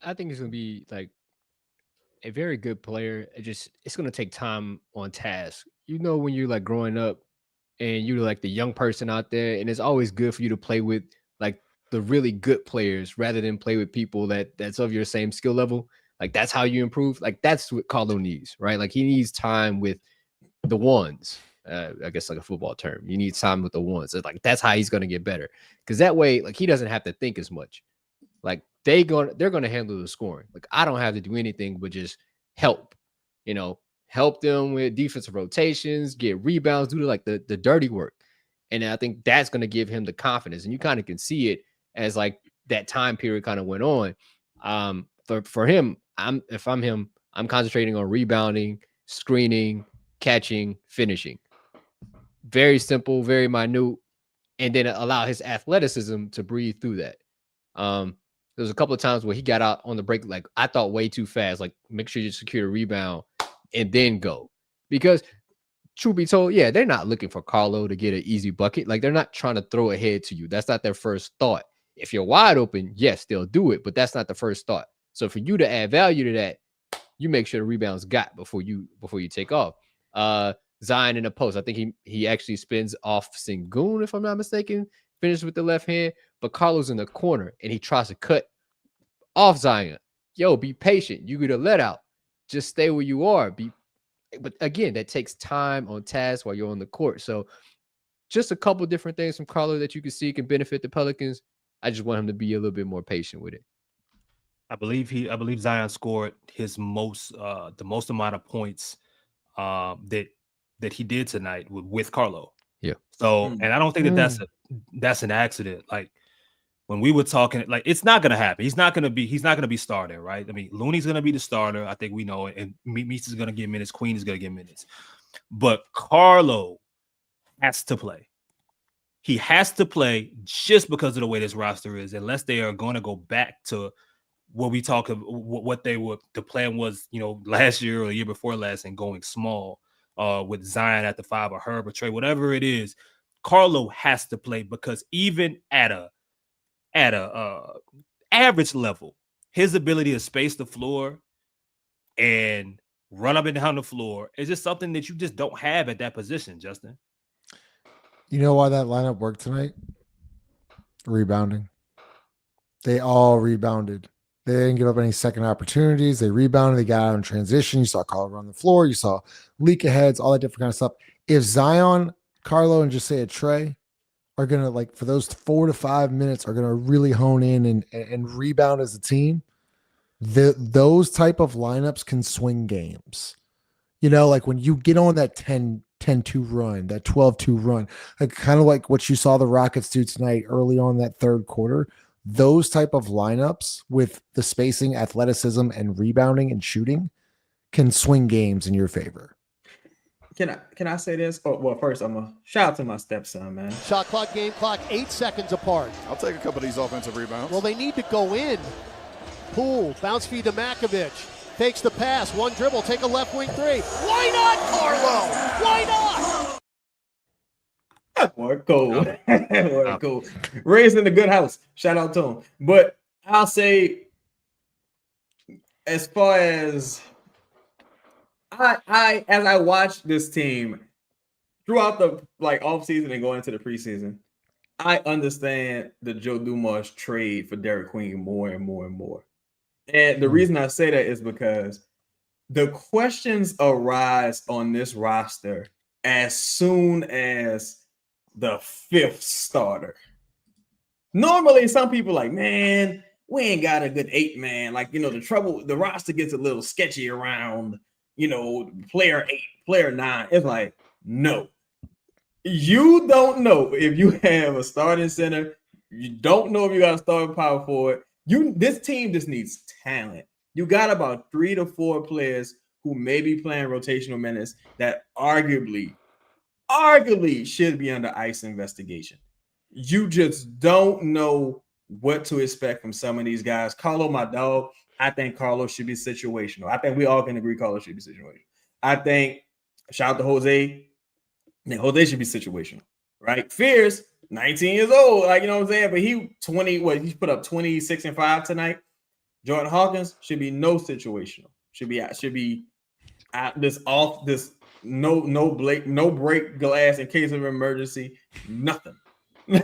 I think he's gonna be like a very good player. It's gonna take time on task. You know, when you're like growing up, and you're like the young person out there, and it's always good for you to play with like the really good players rather than play with people that's of your same skill level. Like that's how you improve. Like that's what Karlo needs, right? Like he needs time with the ones. I guess like a football term. You need time with the ones. It's like that's how he's gonna get better. Because that way, like he doesn't have to think as much. Like they're gonna handle the scoring. Like I don't have to do anything but just help. Help them with defensive rotations, get rebounds, do like the dirty work. And I think that's gonna give him the confidence. And you kind of can see it as like that time period kind of went on. For him, if I'm him, I'm concentrating on rebounding, screening, catching, finishing. Very simple, very minute, and then allow his athleticism to breathe through that. There was a couple of times where he got out on the break, like I thought way too fast. Like make sure you secure the rebound and then go. Because truth be told, yeah, they're not looking for Karlo to get an easy bucket. Like they're not trying to throw ahead to you. That's not their first thought. If you're wide open, yes, they'll do it, but that's not the first thought. So for you to add value to that, you make sure the rebounds got before you take off. Zion in the post. I think he actually spins off Sengun, if I'm not mistaken, finishes with the left hand, but Karlo's in the corner and he tries to cut off Zion. Yo, be patient. You get a let out. Just stay where you are. But again, that takes time on task while you're on the court. So just a couple different things from Karlo that you can see can benefit the Pelicans. I just want him to be a little bit more patient with it. I believe Zion scored his the most amount of points that he did tonight with Karlo. Yeah. So, and I don't think that's an accident. Like when we were talking, like it's not gonna happen. He's not gonna be starting, right? I mean, Looney's gonna be the starter. I think we know it. And Meese is gonna get minutes. Queen is gonna get minutes. But Karlo has to play. He has to play just because of the way this roster is, unless they are going to go back to what we talk of what the plan was, last year or the year before last, and going small with Zion at the 5 or Herb or Trey, whatever it is. Karlo has to play because even at a average level, his ability to space the floor and run up and down the floor is just something that you just don't have at that position, Justin. You know why that lineup worked tonight? Rebounding. They all rebounded. They didn't give up any second opportunities. They rebounded. They got out in transition. You saw Karlo run the floor. You saw leak aheads, all that different kind of stuff. If Zion, Karlo, and just say a Trey are going to, like, for those 4 to 5 minutes, are going to really hone in and rebound as a team, those type of lineups can swing games. Like when you get on that 10-2 run, that 12-2 run, like kind of like what you saw the Rockets do tonight early on that third quarter, those type of lineups with the spacing, athleticism, and rebounding and shooting can swing games in your favor. Can I say this? Oh, well, first I'm gonna shout out to my stepson, man. Shot clock, game clock, 8 seconds apart. I'll take a couple of these offensive rebounds. Well, they need to go in. Poole, bounce feed to Matkovic. Takes the pass, one dribble, take a left wing three. Why not, Karlo? Why not? Boy, cool. Boy, cool. Raised in a good house. Shout out to him. But I'll say, as far as as I watched this team throughout the off season and going into the preseason, I understand the Joe Dumars trade for Derek Queen more and more and more. And the reason I say that is because the questions arise on this roster as soon as the 5th starter. Normally, some people like, man, we ain't got a good 8-man. The roster gets a little sketchy around, player 8, player 9. It's like, no. You don't know if you have a starting center. You don't know if you got a starting power forward. This team just needs talent. You got about 3 to 4 players who may be playing rotational minutes that arguably should be under ICE investigation. You just don't know what to expect from some of these guys. Karlo, my dog, I think Karlo should be situational. I think we all can agree Karlo should be situational. I think, shout out to Jose, I think Jose should be situational, right? Fierce, 19 years old, you know what I'm saying? But he put up 26 and 5 tonight. Jordan Hawkins should be no situational. Should be at this no break glass in case of emergency, nothing.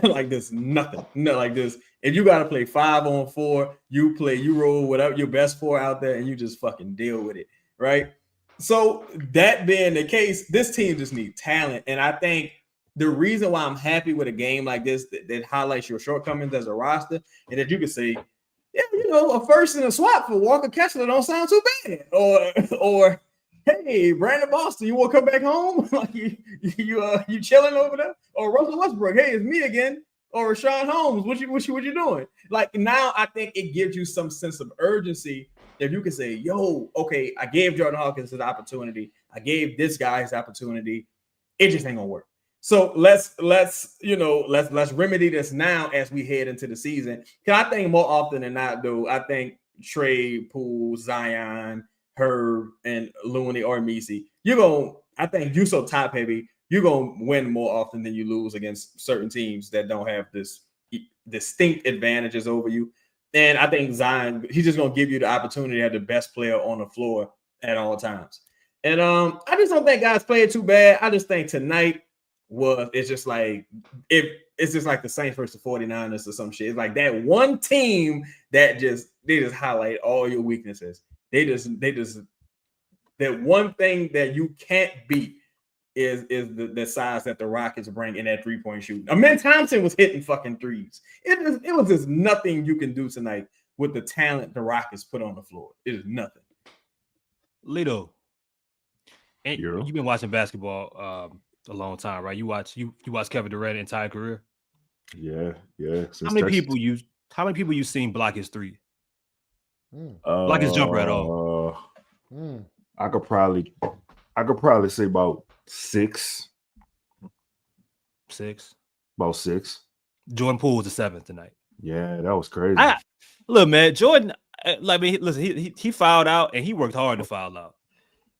Like this, nothing. No, like this. If you got to play 5-on-4, you roll whatever your best 4 out there, and you just fucking deal with it, right? So that being the case, this team just needs talent, and I think the reason why I'm happy with a game like this that highlights your shortcomings as a roster, and that you can say, yeah, a first and a swap for Walker Kessler don't sound too bad, or hey, Brandon Boston, you want to come back home? Like you chilling over there? Or Russell Westbrook, hey, it's me again. Or Rashawn Holmes, what you doing? Like now, I think it gives you some sense of urgency if you can say, yo, okay, I gave Jordan Hawkins his opportunity. I gave this guy his opportunity. It just ain't gonna work. So let's remedy this now as we head into the season. Because I think more often than not, though, I think Trey, Poole, Zion, Herb, and Looney or Messi, I think you so top heavy, you're gonna win more often than you lose against certain teams that don't have this distinct advantages over you. And I think Zion, he's just gonna give you the opportunity to have the best player on the floor at all times. And I just don't think guys played too bad. I just think tonight it's just like the Saints versus the 49ers or some shit. It's like that one team that they just highlight all your weaknesses. They just that one thing that you can't beat is the size that the Rockets bring in that 3-point shooting. Amen Thompson was hitting fucking threes. It was just nothing you can do tonight with the talent the Rockets put on the floor. It is nothing. Lito, and you've been watching basketball a long time, right? You watch Kevin Durant entire career. Yeah. How many people you seen block his three? Block his jumper at all? I could probably say about 6. About 6. Jordan Poole was the 7th tonight. Yeah, that was crazy. Look, man, Jordan. Listen, he fouled out, and he worked hard to foul out.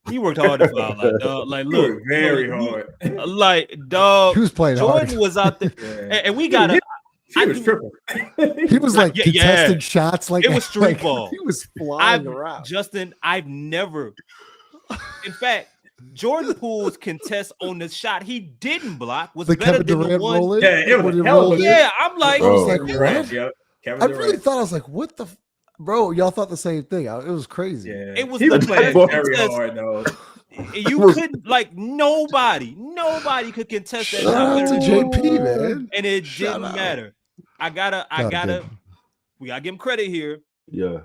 He worked hard to foul out, dog. Like, look, very hard. Like, dog. He was playing Jordan hard. was out there, and we got it. He was like contesting shots, like it was street ball. He was flying around. Justin, I've never. In fact, Jordan Poole's contest on the shot he didn't block was better than the one. Rolling? Yeah, it was hell. Yeah, I'm like, I was like, what? Yep. I really thought, I was like, what the, bro? Y'all thought the same thing. It was crazy. Yeah, it was he the was playing very hard though. You couldn't, like, nobody could contest that. Shout out to JP, man, and it didn't matter. We gotta give him credit here. Yeah,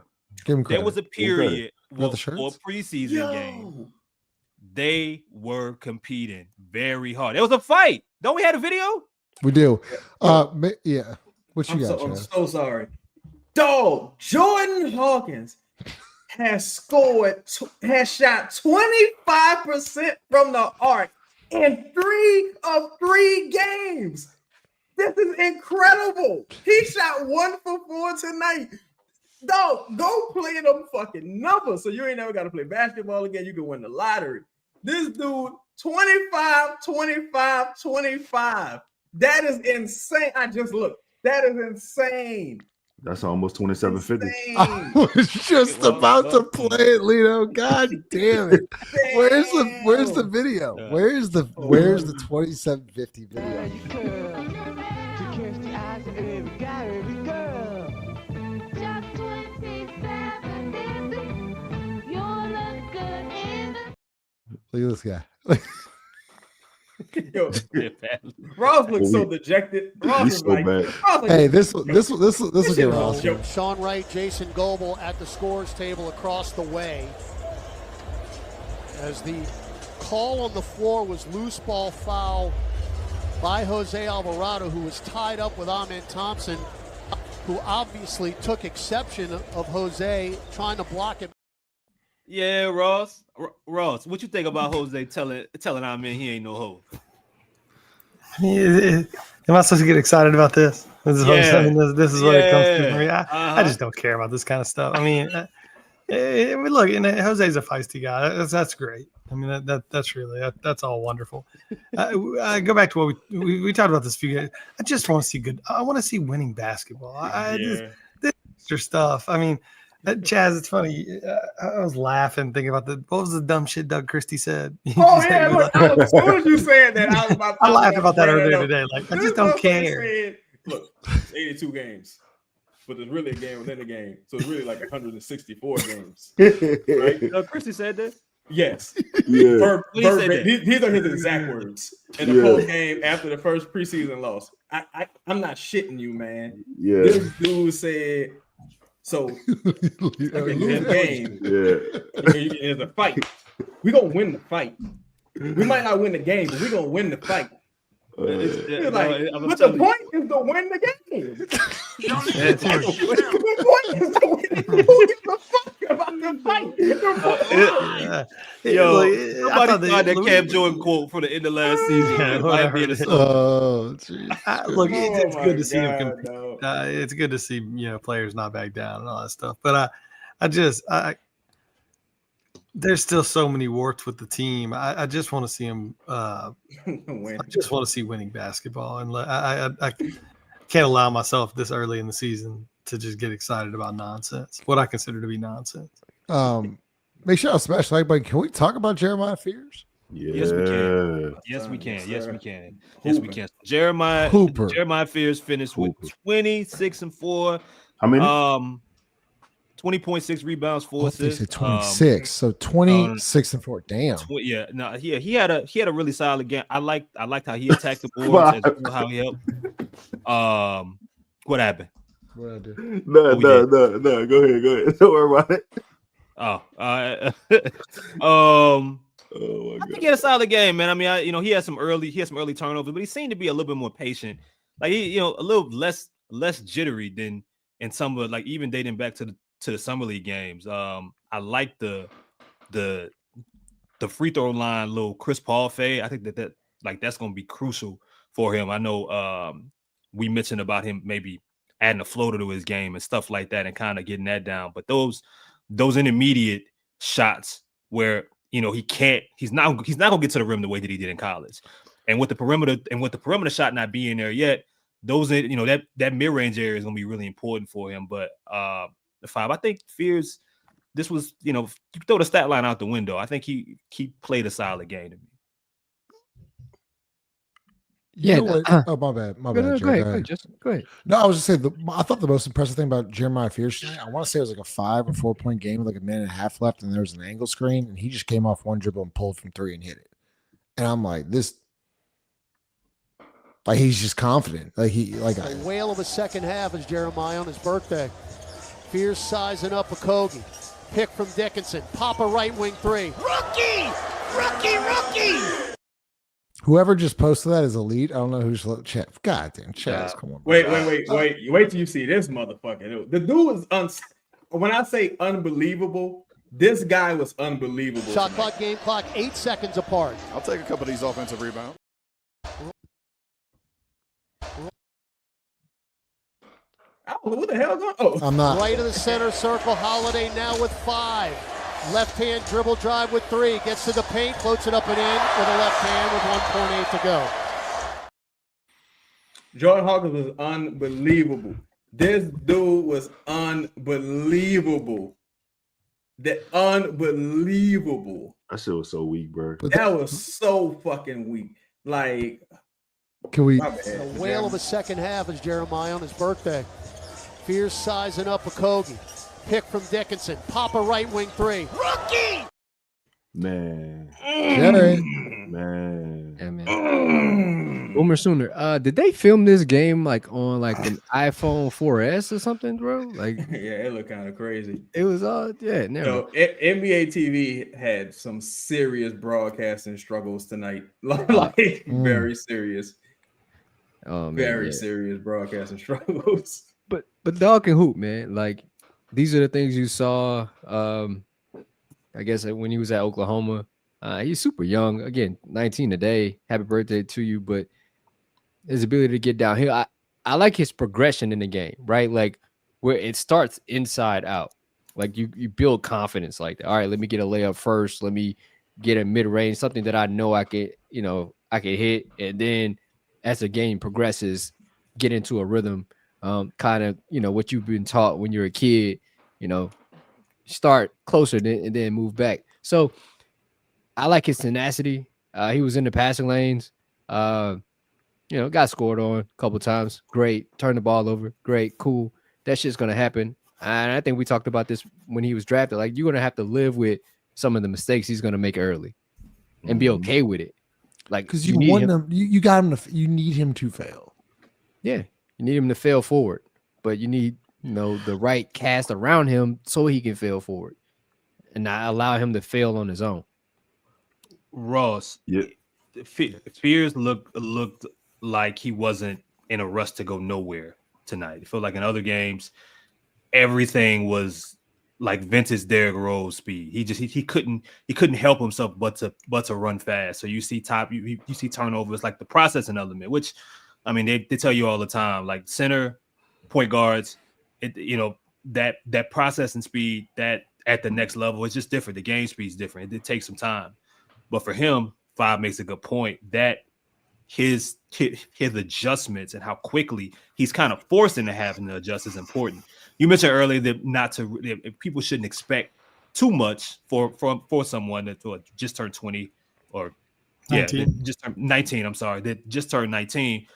give him credit. There was a period for a preseason Yo. game. They were competing very hard. It was a fight. Don't we have a video? We do. Yeah. What you got? I'm so sorry. Dog, Jordan Hawkins has shot 25% from the arc in 3 of 3 games. This is incredible. He shot 1 for 4 tonight. Dog, go play them fucking numbers so you ain't never got to play basketball again. You can win the lottery. This dude, 25, 25, 25. That is insane. I just looked. That is insane. That's almost 2750. I was just about to play it, Lito. God damn it. Where's the video? Where's the 2750 video? Look at this guy. Yo, Ross looks so dejected. Ross is like, bad. Hey, this will get Ross. Sean Wright, Jason Goebel at the scores table across the way. As the call on the floor was loose ball foul by Jose Alvarado, who was tied up with Amen Thompson, who obviously took exception of Jose trying to block him. Yeah, Ross, what you think about Jose telling Amen he ain't no hoe? Am I supposed to get excited about this? This is what it comes to for me. I just don't care about this kind of stuff. I mean, look, and Jose's a feisty guy. That's great. I mean, that's all wonderful. I go back to what we talked about this few days. I just want to see good. I want to see winning basketball. This extra stuff. I mean, Chaz, it's funny. I was laughing thinking about what was the dumb shit Doug Christie said? Oh yeah, look, as soon as you said that, I was about. I laughed about that earlier today. Like, I just don't care. Said, look, 82 games, but there's really a game within a game, so it's really like 164 games. Right? Doug Christie said that. Yes. Yeah. These are his exact words in the post game after the first preseason loss. I'm not shitting you, man. Yeah. This dude said. So you lose the game. It's a fight. We're gonna win the fight. We might not win the game, but we're gonna win the fight. But the point is to win the game. The point is to win. Who gives a fuck about the fight? Somebody find that Cam Jordan quote for the end of last season. Look, it's good to see him compete. It's good to see players not back down and all that stuff. But there's still so many warts with the team. I just want to see him. I just want to see winning basketball, and I can't allow myself this early in the season to just get excited about nonsense. What I consider to be nonsense. Make sure I'll smash the like button. Can we talk about Jeremiah Fears? Yeah. Yes, we can. Yes, we can. Yes, we can. Yes, we can. Jeremiah Fears finished with 26-4. How many? 20.6 rebounds, 4 assists. 26. So 26-4. Damn. He had a really solid game. I liked how he attacked the boards, how he helped. What happened? No. Go ahead. Don't worry about it. I think he had a solid game, man. I mean, he had some early turnovers, but he seemed to be a little bit more patient. Like he, a little less jittery than in some of, like, even dating back to the summer league games. I like the free throw line little Chris Paul fade. I think that's going to be crucial for him. I know we mentioned about him maybe adding a floater to his game and stuff like that and kind of getting that down. But those intermediate shots where he's not gonna get to the rim the way that he did in college, and with the perimeter shot not being there yet, those that mid-range area is gonna be really important for him. But the 5, I think Fears, this was you throw the stat line out the window. I think he played a solid game to me. Yeah. My bad. Go ahead. No, I was just saying. I thought the most impressive thing about Jeremiah Fears tonight, I want to say it was like a 5 or 4 point game with like a minute and a half left, and there was an angle screen, and he just came off one dribble and pulled from 3 and hit it. And I'm like, he's just confident. A whale of a second half is Jeremiah on his birthday. Fears sizing up a Kogi. Pick from Dickinson. Pop a right wing 3. Rookie. Whoever just posted that is elite. I don't know who's chat. God damn, Chaz, come on. Wait till you see this motherfucker. The dude was when I say unbelievable, this guy was unbelievable. Shot clock, game clock, 8 seconds apart. I'll take a couple of these offensive rebounds. What the hell going on? I'm not. Right of the center circle. Holiday now with 5. Left hand dribble drive with 3. Gets to the paint, floats it up and in with a left hand with 1.8 to go. Jordan Hawkins was unbelievable. This dude was unbelievable. Unbelievable. That shit was so weak, bro. That was so fucking weak. Like, can we? A whale of a second half is Jeremiah on his birthday. Fears sizing up a Kogi. Pick from Dickinson. Pop a right wing 3. Rookie! Man. Boomer Sooner. Did they film this game like on like an iPhone 4S or something, bro? Like, yeah, it looked kind of crazy. It was NBA TV had some serious broadcasting struggles tonight. Very serious. Oh, man, very serious broadcasting struggles. But dog can hoop, man. Like, these are the things you saw. I guess when he was at Oklahoma, he's super young. Again, 19 today. Happy birthday to you! But his ability to get downhill, I like his progression in the game, right? Like where it starts inside out. Like you build confidence like that. All right, let me get a layup first. Let me get a mid range, something that I know I could hit, and then as the game progresses, get into a rhythm. Kind of, what you've been taught when you're a kid, start closer and then move back. So I like his tenacity. He was in the passing lanes. Got scored on a couple times. Great. Turned the ball over. Great. Cool. That shit's going to happen. And I think we talked about this when he was drafted. Like, you're going to have to live with some of the mistakes he's going to make early and be okay with it. Like, because you want him, you got him to, you need him to fail. Yeah. You need him to fail forward, but you need, the right cast around him so he can fail forward and not allow him to fail on his own. Ross, Fears looked like he wasn't in a rush to go nowhere tonight. It felt like in other games, everything was like vintage Derrick Rose speed. He couldn't help himself but to run fast. So you see you see turnovers, like the processing element, which I mean they tell you all the time, like center, point guards, that processing speed that at the next level is just different. The game speed is different. It takes some time. But for him, Five makes a good point that his adjustments and how quickly he's kind of forced into having to adjust is important. You mentioned earlier that people shouldn't expect too much for someone that just turned 20 or 19. just turned 19. I'm sorry, that just turned 19.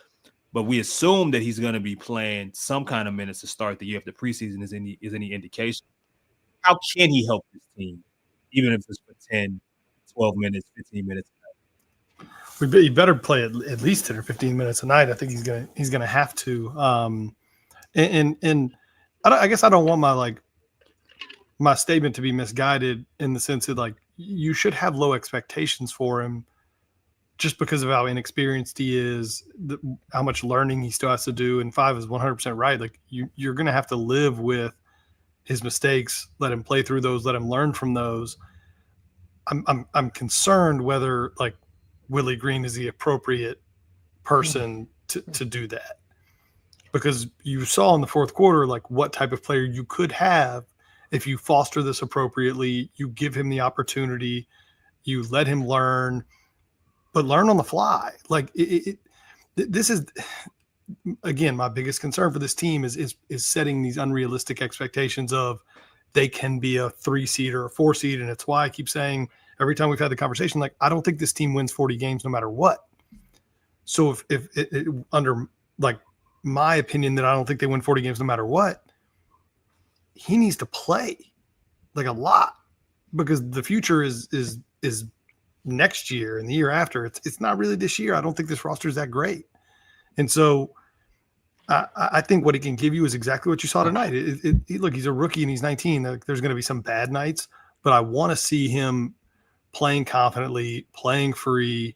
But we assume that he's going to be playing some kind of minutes to start the year if the preseason is any indication. How can he help this team, even if it's for 10, 12 minutes, 15 minutes? He better play at least 10 or 15 minutes a night. I think he's gonna have to. And I guess I don't want my statement to be misguided in the sense that like you should have low expectations for him just because of how inexperienced he is, how much learning he still has to do. And Five is 100% right. Like you're gonna have to live with his mistakes, let him play through those, let him learn from those. I'm concerned whether like Willie Green is the appropriate person to do that, because you saw in the fourth quarter like what type of player you could have if you foster this appropriately. You give him the opportunity, you let him learn, but learn on the fly. Like this is again my biggest concern for this team is setting these unrealistic expectations of they can be a 3 seed or a 4 seed. And it's why I keep saying every time we've had the conversation, like, I don't think this team wins 40 games no matter what. So if it under like my opinion that I don't think they win 40 games no matter what, he needs to play like a lot, because the future is next year and the year after. It's not really this year. I don't think this roster is that great. And so I think what he can give you is exactly what you saw tonight. Look, he's a rookie and he's 19. There's going to be some bad nights, but I want to see him playing confidently, playing free,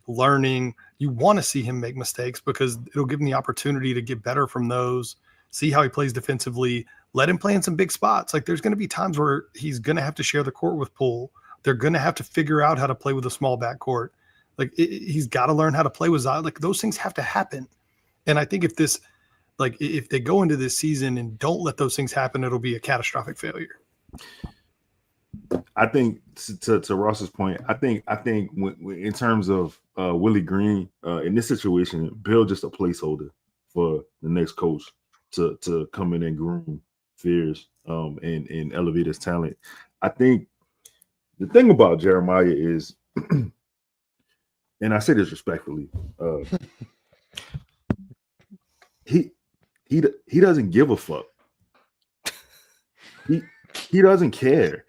learning. You want to see him make mistakes because it'll give him the opportunity to get better from those, see how he plays defensively, let him play in some big spots. Like, there's going to be times where he's going to have to share the court with Poole. They're going to have to figure out how to play with a small backcourt. Like, he's got to learn how to play with Zion. Like, those things have to happen. And I think if they go into this season and don't let those things happen, it'll be a catastrophic failure. I think to Ross's point, I think in terms of Willie Green in this situation, Bill just a placeholder for the next coach to come in and groom Fears and elevate his talent. I think the thing about Jeremiah is, and I say this respectfully, he doesn't give a fuck. He doesn't care.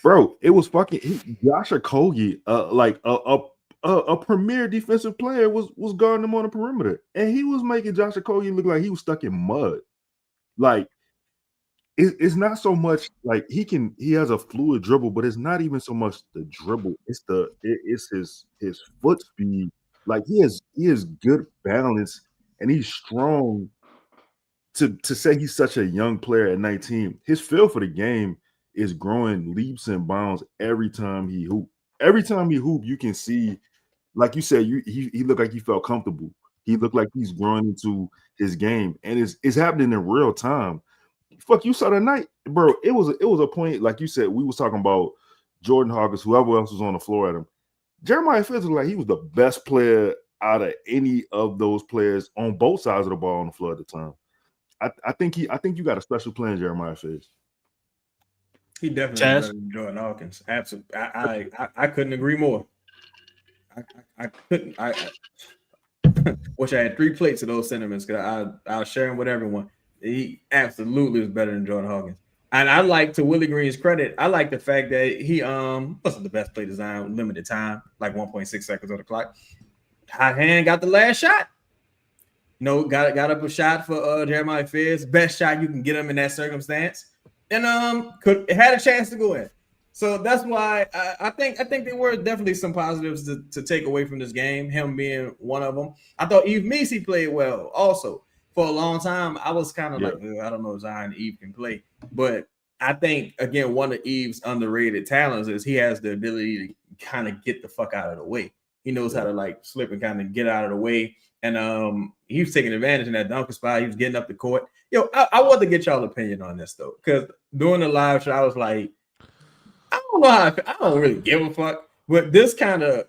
Bro, it was fucking Josh Okogie, like a premier defensive player was guarding him on the perimeter, and he was making Josh Okogie look like he was stuck in mud. Like, it's not so much like he has a fluid dribble, but it's not even so much the dribble. It's his foot speed. Like, he has good balance, and he's strong. To say he's such a young player at 19, his feel for the game is growing leaps and bounds every time he hoop. Every time he hoop, you can see, like you said, he looked like he felt comfortable. He looked like he's growing into his game, and it's happening in real time. Fuck, you saw that night, bro. It was a point, like you said, we was talking about Jordan Hawkins, whoever else was on the floor at him. Jeremiah Fears looked like he was the best player out of any of those players on both sides of the ball on the floor at the time. I think you got a special player in Jeremiah Fears. He definitely better than Jordan Hawkins. Absolutely. I couldn't agree more. I couldn't. I wish I had 3 plates of those sentiments because I'll share them with everyone. He absolutely was better than Jordan Hawkins. And I like, to Willie Green's credit, I like the fact that he wasn't the best play design, limited time, like 1.6 seconds on the clock. Hot hand got the last shot. Got up a shot for Jeremiah Fierce. Best shot you can get him in that circumstance. And had a chance to go in. So that's why I think there were definitely some positives to take away from this game, him being one of them. I thought Yves Messi played well also. For a long time, I was kind of like, I don't know if Zion and Yves can play. But I think, again, one of Yves' underrated talents is he has the ability to kind of get the fuck out of the way. He knows how to like slip and kind of get out of the way. And he was taking advantage in that dunker spot. He was getting up the court. I want to get y'all's opinion on this, though, because during the live show, I was like, I don't know how I don't really give a fuck. But this kind of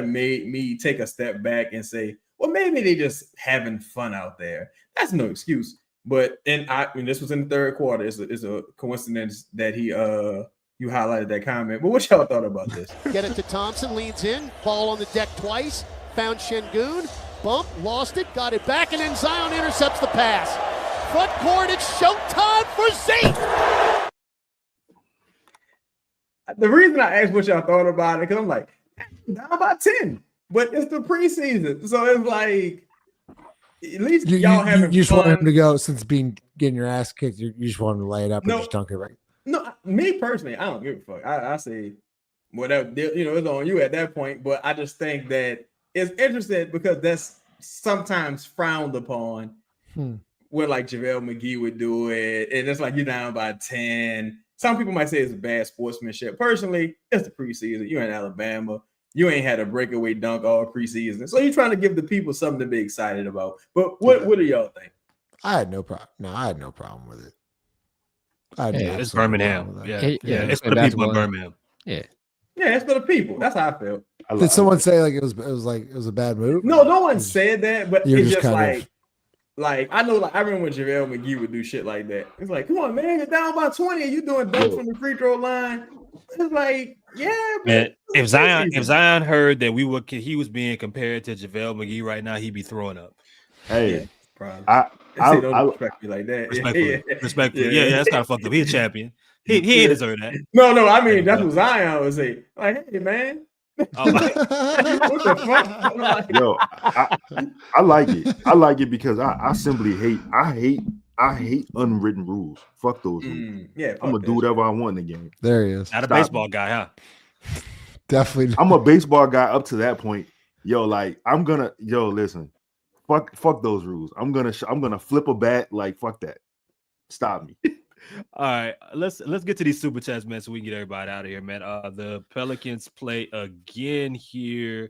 made me take a step back and say, well, maybe they just having fun out there. That's no excuse. But this was in the third quarter. It's a coincidence that you highlighted that comment. But what y'all thought about this? Get it to Thompson, leans in, ball on the deck twice, found Şengün, bump, lost it, got it back, and then Zion intercepts the pass. Front court, it's showtime for Zeke. The reason I asked what y'all thought about it, because I'm like, down by 10. But it's the preseason, so it's like at least y'all having you just fun. want him to go since getting your ass kicked. You just want him to lay it up and just dunk it right. No, me personally, I don't give a fuck. I say whatever, it's on you at that point. But I just think that it's interesting because that's sometimes frowned upon. Where like JaVale McGee would do it, and it's like you're down by 10. Some people might say it's bad sportsmanship. Personally, it's the preseason. You're in Alabama. You ain't had a breakaway dunk all preseason. So you're trying to give the people something to be excited about. But what do y'all think? I had no problem. No, I had no problem with it. It's Birmingham. Yeah, it's for the people in Birmingham. Yeah, it's for the people. That's how I felt. Did someone say like it was a bad move? No one said that, but it's just like I know, like I remember when JaVale McGee would do shit like that. It's like, come on, man, you're down by 20 and you doing dunks from the free throw line. It's like, yeah, man. If Zion heard that he was being compared to JaVale McGee right now, he'd be throwing up. Hey, probably. I don't respect me like that. Respectfully. Yeah, that's kind of fucked up. He's a champion. He ain't deserve that. No, I mean that's what Zion would say. Like, hey, man. What the fuck? Yo, I like it. I like it because I simply hate unwritten rules. Fuck those rules. I'm gonna do whatever I want in the game. There he is. Not a baseball guy, huh? Definitely. I'm a baseball guy up to that point. Listen. Fuck those rules. I'm gonna flip a bat. Like, fuck that. Stop me. All right, let's get to these super chats, man, so we can get everybody out of here, man. The Pelicans play again here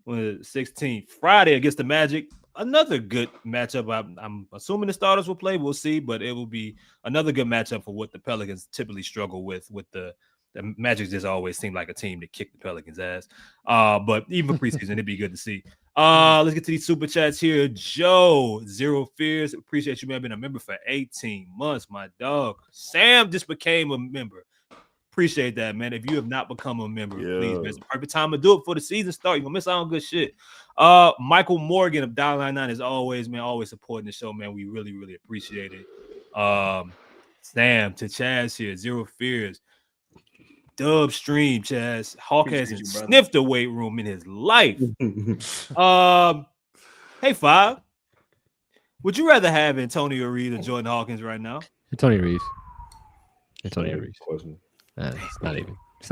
on the 16th, Friday against the Magic. Another good matchup. I'm assuming the starters will play. We'll see, but it will be another good matchup for what the Pelicans typically struggle with the Magic just always seem like a team that kick the Pelicans' ass. But even preseason, it'd be good to see. Let's get to these super chats here. Joe, Zero Fears. Appreciate you, man. Been a member for 18 months, my dog. Sam just became a member. Appreciate that, man. If you have not become a member, please, man. It's the perfect time to do it for the season start. You're gonna miss out on good shit. Michael Morgan of $99 is always supporting the show, man. We really, really appreciate it. Sam to Chaz here, Zero Fears. Dub stream, Chaz. Hawk hasn't sniffed the weight room in his life. Hey, Five. Would you rather have Antonio Reeves or Jordan Hawkins right now? Antonio Reeves. It's not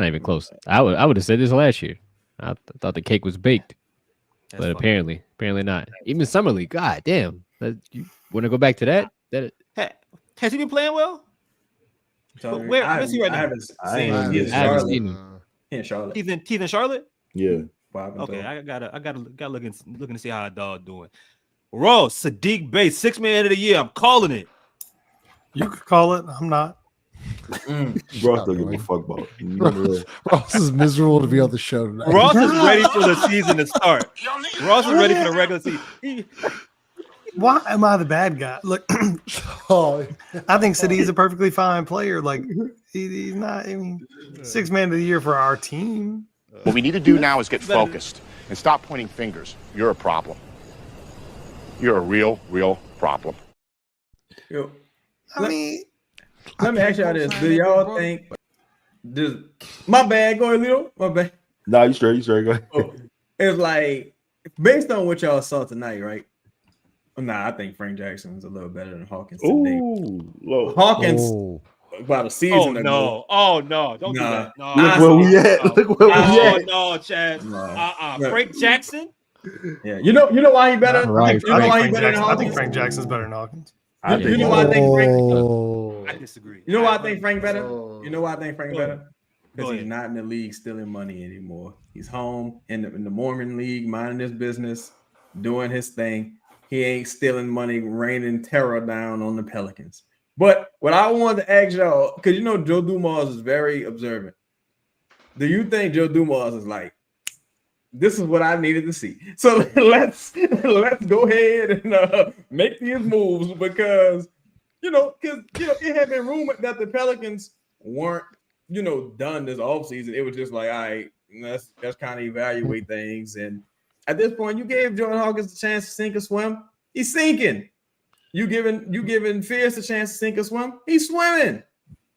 even close. I would have said this last year. I thought the cake was baked. That's but apparently not. Even Summer League. God damn. You want to go back to that? Has he been playing well? Where's he right now? I haven't seen him. In Charlotte. He's in Charlotte? Yeah. Okay, I gotta looking to see how a dog doing. Ross, Sadiq Bey, 6 man of the year. I'm calling it. You could call it. I'm not. Ross doesn't give a fuck about it. Ross is miserable to be on the show tonight. Ross is ready for the season to start. Ross is ready for the regular season. He Why am I the bad guy? Look, I think City's a perfectly fine player. Like he's not. I mean, 6th man of the year for our team. What we need to do now is get focused and stop pointing fingers. You're a problem. You're a real problem. Yo, I mean, let me ask y'all this: do y'all think? My bad, go ahead, Leo. My bad. Nah, you straight. Go ahead. It's like based on what y'all saw tonight, right? Nah, I think Frank Jackson's a little better than Hawkins today. Ooh, Hawkins about a season ago. No, don't do that. No, look where we at. Look where we at. No, Chad. Frank Jackson. Yeah, you know why he better. Right. You know why he better than I Hawkins. think Frank Jackson's better than Hawkins. You know why I think Frank? I disagree. You know why I think Frank better? You know why I think Frank better? Because he's not in the league stealing money anymore. He's home in the Mormon league, minding his business, doing his thing. He ain't stealing money, raining terror down on the Pelicans. But what I wanted to ask y'all, because you know Joe Dumars is very observant. Do you think Joe Dumars is like, this is what I needed to see? So let's go ahead and make these moves because it had been rumored that the Pelicans weren't done this offseason. It was just like, all right, let's kind of evaluate things. And at this point, you gave Jordan Hawkins a chance to sink or swim. He's sinking. You giving Fierce a chance to sink or swim. He's swimming.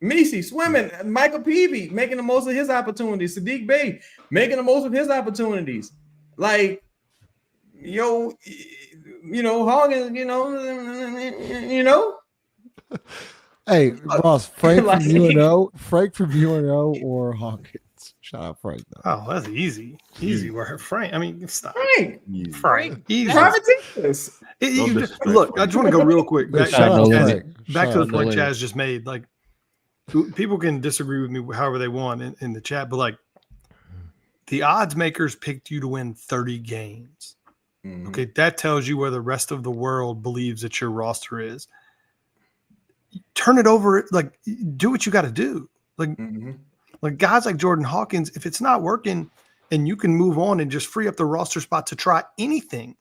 Messi swimming. Michael Peavy making the most of his opportunities. Sadiq Bey making the most of his opportunities. Like, Hawkins, Hey, Ross, Frank from UNO, or Hawkins? Shout out Frank, though. Oh, that's easy. Easy word. Frank. I mean, stop. Frank. Easy. Look, I just want to go real quick. Back to the point Frank. Chaz just made. Like, people can disagree with me however they want in the chat, but like, the odds makers picked you to win 30 games. Mm-hmm. Okay, that tells you where the rest of the world believes that your roster is. Turn it over. Like, do what you got to do. Like. Mm-hmm. Like guys like Jordan Hawkins, if it's not working and you can move on and just free up the roster spot to try anything.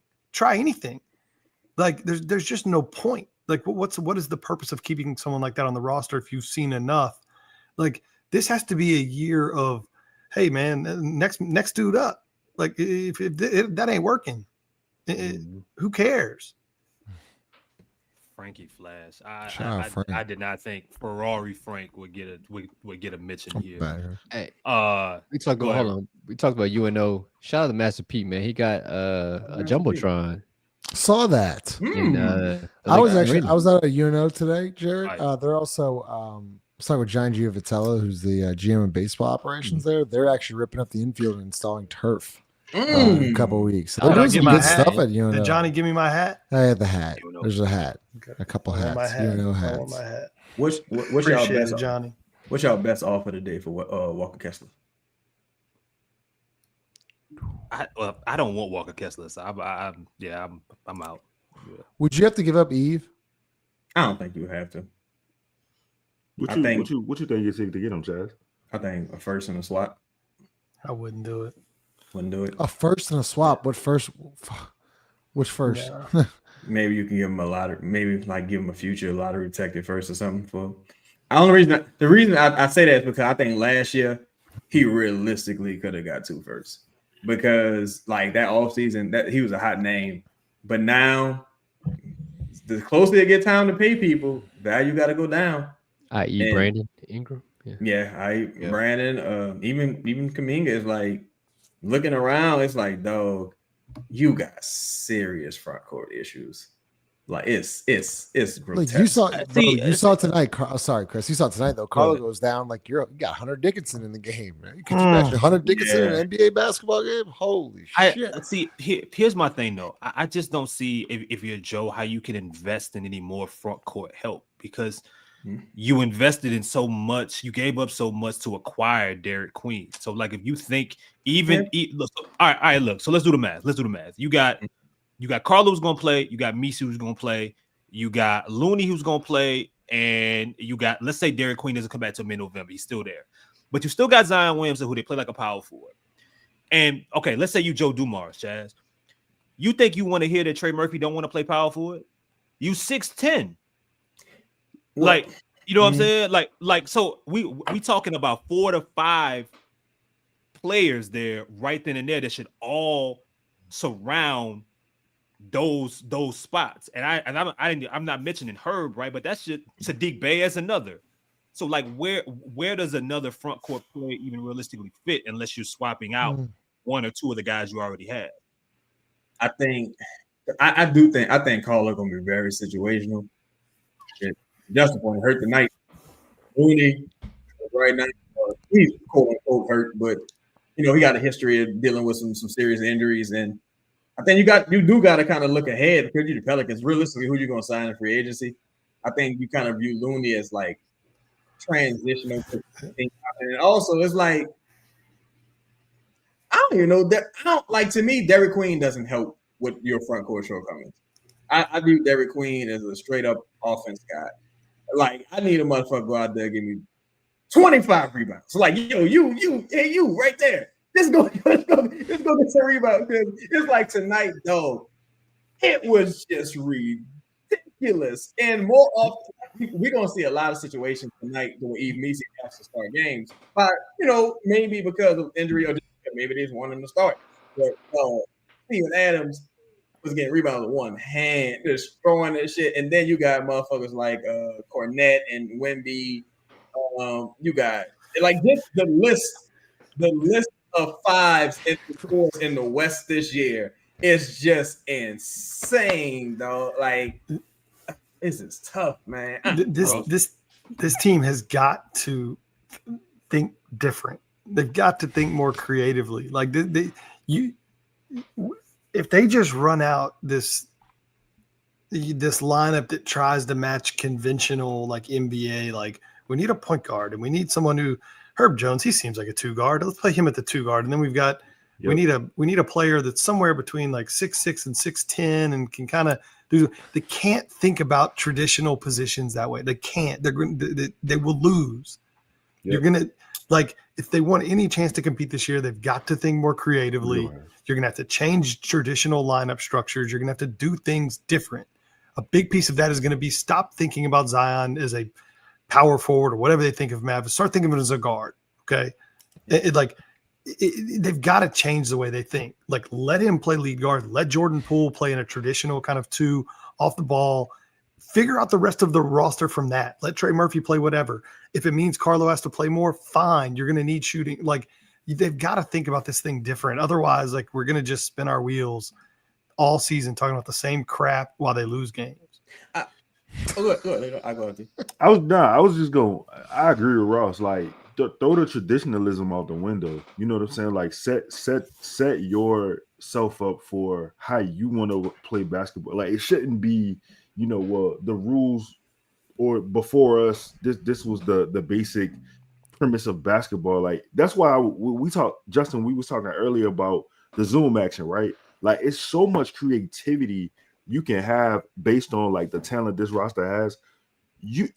Like there's just no point. Like what is the purpose of keeping someone like that on the roster if you've seen enough? Like this has to be a year of, hey man, next dude up. Like if that ain't working, who cares? Frankie Flash. I did not think Ferrari Frank would get a mention here. Hey, we talked about UNO. Shout out to Master Pete, man. He got a jumbotron. Saw that. I was at a UNO today, Jared. They're also talking with John Deere, who's the GM of baseball operations there. They're actually ripping up the infield and installing turf. In a couple of weeks. So they're doing some good stuff at UNO. Did Johnny give me my hat? I had the hat. There's a hat. Okay. A couple hats. UNO hats. I want my hat. What's y'all best, Johnny? What's y'all best offer today for Walker Kessler? I don't want Walker Kessler, so I'm out. Yeah. Would you have to give up Eve? I don't think you have to. What you think you think to get him, Chaz? I think a first and a swap. I wouldn't do it. Wouldn't do it. A first and a swap. What first? Which first? Yeah. Maybe you can give him a lottery. Maybe like give him a future lottery protected first or something. The reason I say that is because I think last year he realistically could have got 2 firsts because like that offseason that he was a hot name, but now the closer it get time to pay people, value got to go down. I.e. Brandon Ingram. Brandon. Even Kuminga is like. Looking around, it's like, dog, you got serious front court issues. Like it's grotesque. Like you saw tonight. Sorry, Chris. You saw tonight though. Karlo goes down like you got Hunter Dickinson in the game. Right? Could you imagine Hunter Dickinson in an NBA basketball game? Holy shit! Here's my thing though. I just don't see if you're Joe how you can invest in any more front court help because. You invested in so much, you gave up so much to acquire Derek Queen. So, like, if you think look, all right, look. So let's do the math. You got Karlo who's gonna play, you got Messi who's gonna play, you got Looney who's gonna play, and you got let's say Derek Queen doesn't come back till mid-November, he's still there, but you still got Zion Williamson who they play like a power forward. And okay, let's say you Joe Dumars, Chaz. You think you want to hear that Trey Murphy don't want to play power forward? You 6'10". Like, you know what I'm saying? Like, so we talking about 4 to 5 players there right then and there that should all surround those spots. And I'm not mentioning Herb, right? But that's just Sadiq Bey as another. So like where does another front court player even realistically fit unless you're swapping out one or two of the guys you already have? I think Karlo gonna be very situational. Justin point hurt tonight. Mooney right now, he's quote unquote hurt, but you know he got a history of dealing with some serious injuries, and I think you do got to kind of look ahead because you're the Pelicans. Realistically, who you gonna sign in free agency? I think you kind of view Looney as like transitional, and also it's like I don't even know that. To me, Derek Queen doesn't help with your front court shortcomings. I view Derek Queen as a straight up offense guy. Like, I need a motherfucker to go out there and give me 25 rebounds. Like, yo, you right there. Let's go get some rebounds. It's like tonight, though, it was just ridiculous. And more often, we're going to see a lot of situations tonight where Eve Meese has to start games. But, maybe because of injury or maybe they just want him to start. But Steven Adams was getting rebounds with one hand, just throwing that shit. And then you got motherfuckers like Cornette and Wemby. You got like this the list of fives in the West this year is just insane, though. Like this is tough, man. This team has got to think different. They've got to think more creatively. Like if they just run out this lineup that tries to match conventional like NBA, like we need a point guard and we need someone who Herb Jones, he seems like a 2 guard. Let's play him at the 2 guard. And then we've got we need a player that's somewhere between like 6'6" and 6'10" and can kind of do. They can't think about traditional positions that way. They can't. They will lose. Yep. You're gonna like if they want any chance to compete this year, they've got to think more creatively. You're going to have to change traditional lineup structures. You're going to have to do things different. A big piece of that is going to be stop thinking about Zion as a power forward or whatever they think of him. Start thinking of him as a guard, okay? They've got to change the way they think. Like, let him play lead guard. Let Jordan Poole play in a traditional kind of 2 off the ball. Figure out the rest of the roster from that. Let Trey Murphy play whatever. If it means Karlo has to play more, fine. You're going to need shooting. Like, they've got to think about this thing different. Otherwise, like we're going to just spin our wheels all season talking about the same crap while they lose games. I was just going. I agree with Ross. Like, throw the traditionalism out the window. You know what I'm saying? Like, set yourself up for how you want to play basketball. Like, it shouldn't be, the rules or before us. This was the basic premise of basketball. Like that's why we talked, Justin, we was talking earlier about the zoom action, right? Like it's so much creativity you can have based on like the talent this roster has. You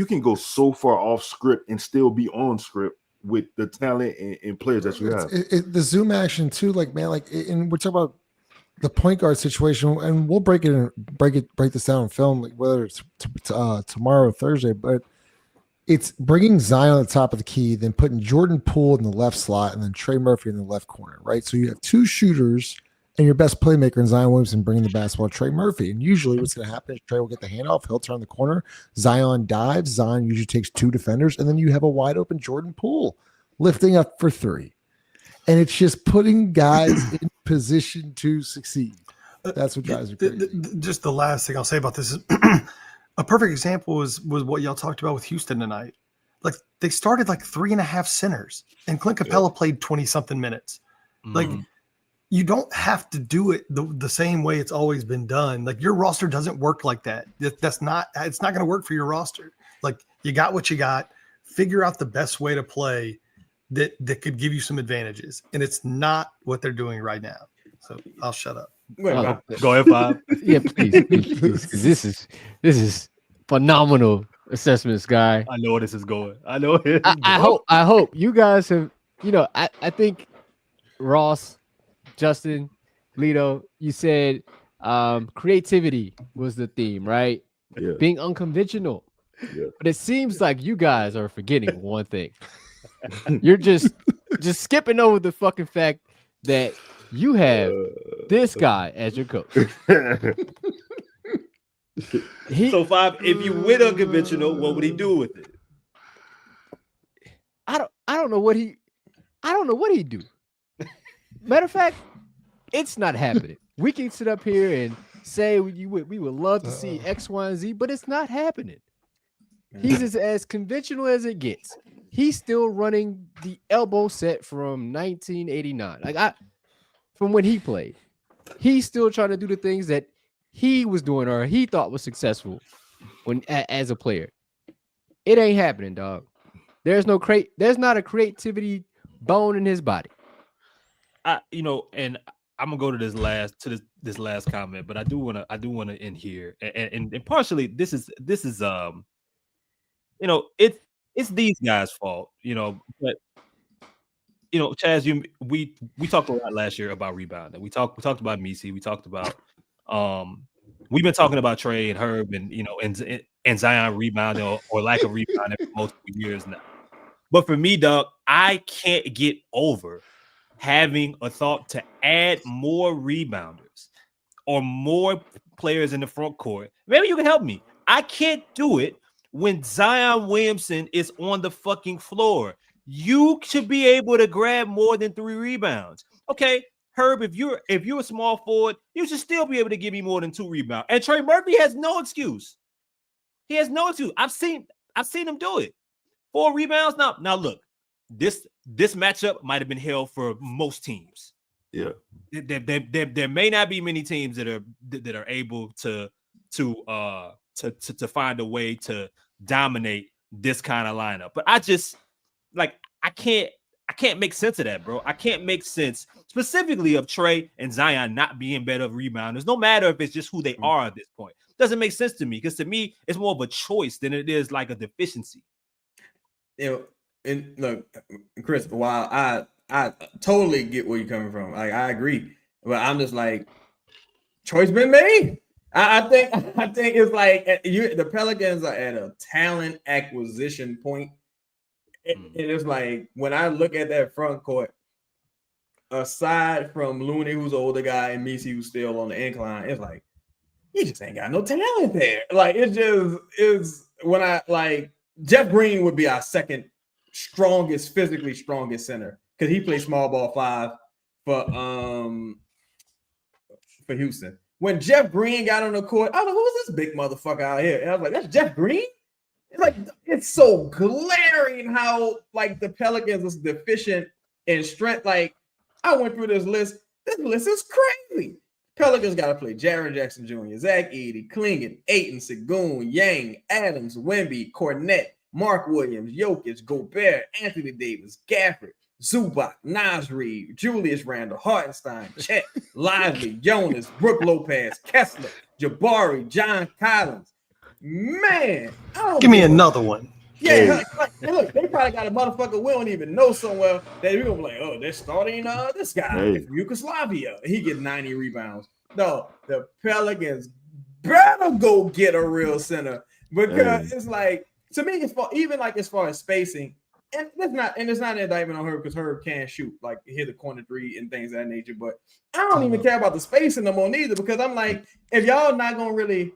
can go so far off script and still be on script with the talent and players that you have. The zoom action too, like man, like and we're talking about the point guard situation, and we'll break this down in film, like whether it's tomorrow or Thursday, but it's bringing Zion at the top of the key, then putting Jordan Poole in the left slot, and then Trey Murphy in the left corner, right? So you have 2 shooters and your best playmaker in Zion Williamson bringing the basketball to Trey Murphy. And usually what's going to happen is Trey will get the handoff, he'll turn the corner, Zion dives, Zion usually takes 2 defenders, and then you have a wide open Jordan Poole lifting up for 3. And it's just putting guys in position to succeed. That's what drives me crazy. Just the last thing I'll say about this is a perfect example was what y'all talked about with Houston tonight. Like they started like 3.5 centers, and Clint Capella played 20-something minutes. Like you don't have to do it the same way it's always been done. Like your roster doesn't work like that. It's not going to work for your roster. Like you got what you got. Figure out the best way to play that could give you some advantages, and it's not what they're doing right now. So I'll shut up. Go ahead, Bob. Yeah, please. This is phenomenal assessments, guy. I know where this is going. I hope you guys have. I think Ross, Justin, Lito, you said creativity was the theme, right? Yeah. Being unconventional. Yeah. But it seems like you guys are forgetting one thing. You're just skipping over the fucking fact that you have this guy as your coach. So Five, if you went unconventional, what would he do with it? I don't know what he'd do. Matter of fact, it's not happening. We can sit up here and say we would love to see X, Y, and Z, but it's not happening. He's as conventional as it gets. He's still running the elbow set from 1989. From when he played. He's still trying to do the things that he was doing or he thought was successful when as a player. It ain't happening, dog. There's not a creativity bone in his body. And I'm gonna go to this last comment, but I do want to end here, and partially this is it's these guys' fault, but Chaz, we talked a lot last year about rebounding. We talked about Messi. We talked about we've been talking about Trey and Herb and Zion rebounding or lack of rebounding for multiple years now. But for me, dog, I can't get over having a thought to add more rebounders or more players in the front court. Maybe you can help me. I can't do it when Zion Williamson is on the fucking floor. You should be able to grab more than 3 rebounds. Okay, Herb, if you're a small forward, you should still be able to give me more than 2 rebounds. And Trey Murphy has no excuse. He has no excuse. I've seen him do it. 4 rebounds. Now look, this matchup might have been hell for most teams. Yeah. There may not be many teams that are able to find a way to dominate this kind of lineup. But I just I can't make sense of that, bro. I can't make sense specifically of Trey and Zion not being better rebounders, no matter if it's just who they are at this point. Doesn't make sense to me, because to me, it's more of a choice than it is like a deficiency. And look, Chris, while I totally get where you're coming from, I agree, but I'm just like, choice been made. I think it's like the Pelicans are at a talent acquisition point. And it's like, when I look at that front court, aside from Looney, who's the older guy, and Messi, who's still on the incline, it's like, you just ain't got no talent there. Like, it just is. When Jeff Green would be our second physically strongest center, because he plays small ball 5 for Houston. When Jeff Green got on the court, I was like, who's this big motherfucker out here? And I was like, that's Jeff Green? It's so glaring how the Pelicans is deficient in strength. Like, I went through this list. This list is crazy. Pelicans got to play Jaren Jackson Jr., Zach Edey, Klingon, Ayton, Sengun, Yang, Adams, Wemby, Cornette, Mark Williams, Jokic, Gobert, Anthony Davis, Gafford, Zubac, Nasri, Julius Randle, Hartenstein, Chet, Lively, Jonas, Brooke Lopez, Kessler, Jabari, John Collins. Man, give me another one. Yeah, look, they probably got a motherfucker we don't even know somewhere that we're gonna be like, oh, they're starting this guy from Yugoslavia. He gets 90 rebounds. No, the Pelicans better go get a real center, because it's like, to me, as far as spacing, and it's not an indictment on Herb, because Herb can shoot, hit a corner 3 and things of that nature. But I don't even care about the spacing no more neither, because I'm like, if y'all not gonna really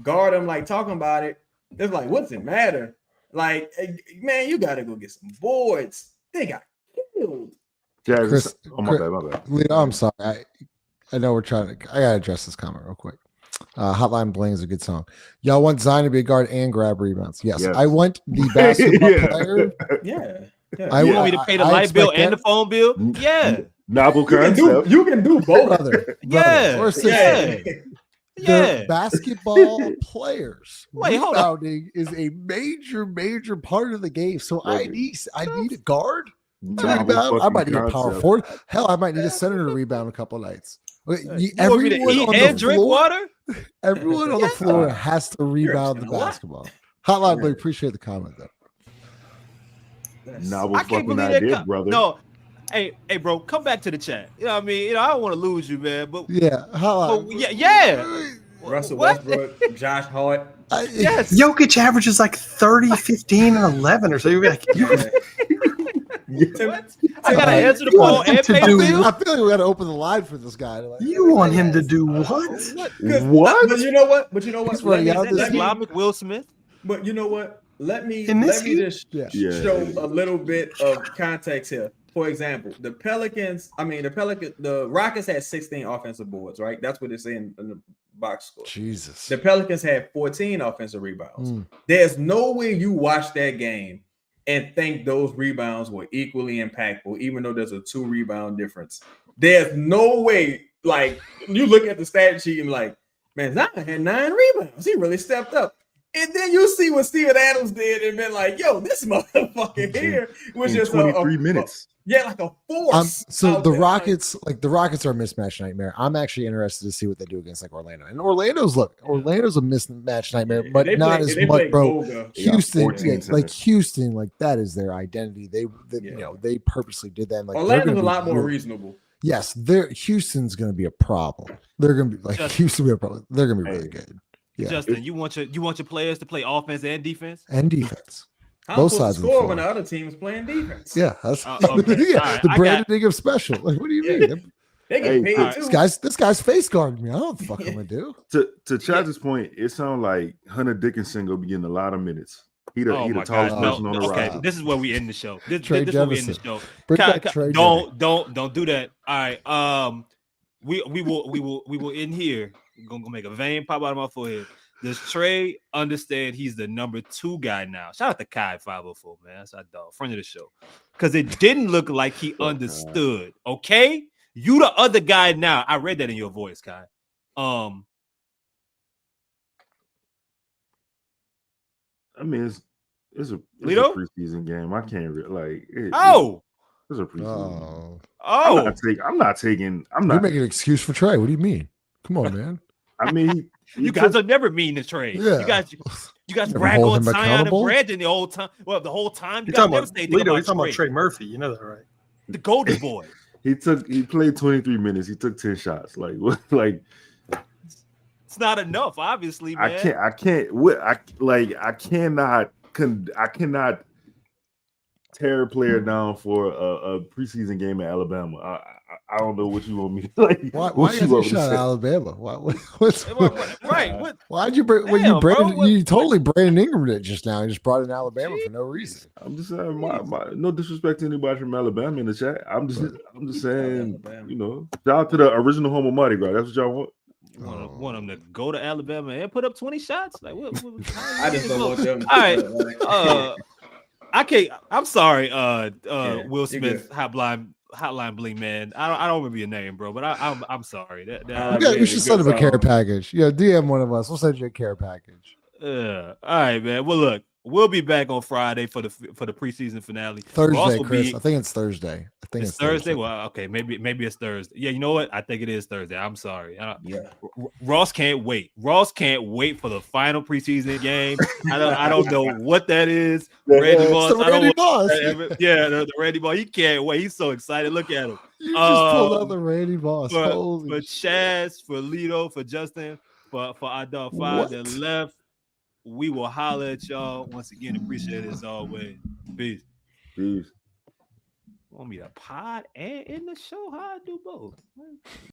guard him, talking about it, it's like, what's it matter? Like, man, you gotta go get some boards. They got killed. Chris, my bad. Leo, I'm sorry. I know I gotta address this comment real quick. Hotline Bling is a good song. Y'all want Zion to be a guard and grab rebounds? Yes. I want the basketball player. Yeah. You want me to pay the light bill and the phone bill? Yeah. Novel concept. You can do both. Brother. Yeah. The basketball players rebounding is a major part of the game. So I need a guard to rebound. I might need a power forward. Hell, I might need a center to rebound a couple nights. Everyone on the floor has to rebound the basketball. Hotline, we appreciate the comment though. Novel fucking idea, brother. Hey, bro, come back to the chat. You know what I mean? You know, I don't want to lose you, man. But yeah. Russell Westbrook, Josh Hart. Yes. Jokic averages like 30, 15, and 11 or so. You'd be like, what? I gotta answer the ball and pay the bill. I feel like we gotta open the line for this guy. Like, you want him to do what? What? But you know what? Islamic Will Smith. But you know what? Let me just show a little bit of context here. For example, the Rockets had 16 offensive boards, right? That's what it's in the box score. Jesus. The Pelicans had 14 offensive rebounds. There's no way you watch that game and think those rebounds were equally impactful, even though there's a 2 rebound difference. There's no way, like, you look at the stat sheet and like, man, Zion had 9 rebounds. He really stepped up. And then you see what Steven Adams did and been like, yo, this motherfucker here was just 23 minutes. Like a force. So the Rockets, are a mismatch nightmare. I'm actually interested to see what they do against like Orlando. And Orlando's a mismatch nightmare, but not as much, bro. Houston, Houston, like that is their identity. They they purposely did that. And, like, Orlando's a lot more reasonable. Yes, Houston's going to be a problem. They're going to be like Houston will be a problem. They're going to be really good. Yeah. Justin, you want your players to play offense and defense? And defense. Both sides of the floor. When the other team is playing defense. Yeah, that's the Brandon Ingram special. Like, what do you mean? They get paid too. This guy's face guarding me. I don't know what the fuck I'm gonna do. To Chaz's point, it sounds like Hunter Dickinson gonna be getting a lot of minutes. He the tallest person on the roster. This is where we end the show. This is where we end the show. Don't do that. All right. We will end here. We're gonna make a vein pop out of my forehead. Does Trey understand he's the number 2 guy now? Shout out to Kai 504, man. That's our dog, friend of the show. Because it didn't look like he understood. Okay, you the other guy now. I read that in your voice, Kai. I mean, it's a preseason game. I can't it's a preseason. I'm not taking. You're making an excuse for Trey. What do you mean? Come on, man. I mean, you guys are never mean to trade. Yeah. You guys brag on Zion and Brandon the whole time. Well, the whole time. You're talking about Trey Murphy. You know that, right? The golden boy. He played 23 minutes. He took 10 shots. Like what? Like it's not enough, obviously, man. I cannot tear a player down for a preseason game in Alabama. I don't know what you want me to like. Why you shot Alabama? Why'd you bring? You totally Brandon Ingram it just now. You just brought in Alabama for no reason. I'm just saying, no disrespect to anybody from Alabama in the chat. I'm just saying, shout out to the original home of Mardi Gras. That's what y'all want. Want them to go to Alabama and put up 20 shots? Like what I just don't want them. All right. I can't. I'm sorry, Will Smith Hotline Bling, man. I don't remember your name, bro, but I'm sorry. You should send him a care package. Yeah, DM one of us. We'll send you a care package. All right, man. Well, look, we'll be back on Friday for the preseason finale. Thursday, Chris. I think it's Thursday. It's Thursday. Well, okay, maybe it's Thursday. Yeah, you know what? I think it is Thursday. I'm sorry. Ross can't wait. Ross can't wait for the final preseason game. I don't know what that is. Randy Moss. The Randy Moss. He can't wait. He's so excited. Look at him. You just pulled out the Randy Moss. For Chaz, for Lito, for Justin, for our dog 5 that left. We will holler at y'all. Once again, appreciate it as always. Peace. Peace. Want me to pod and in the show? How I do both?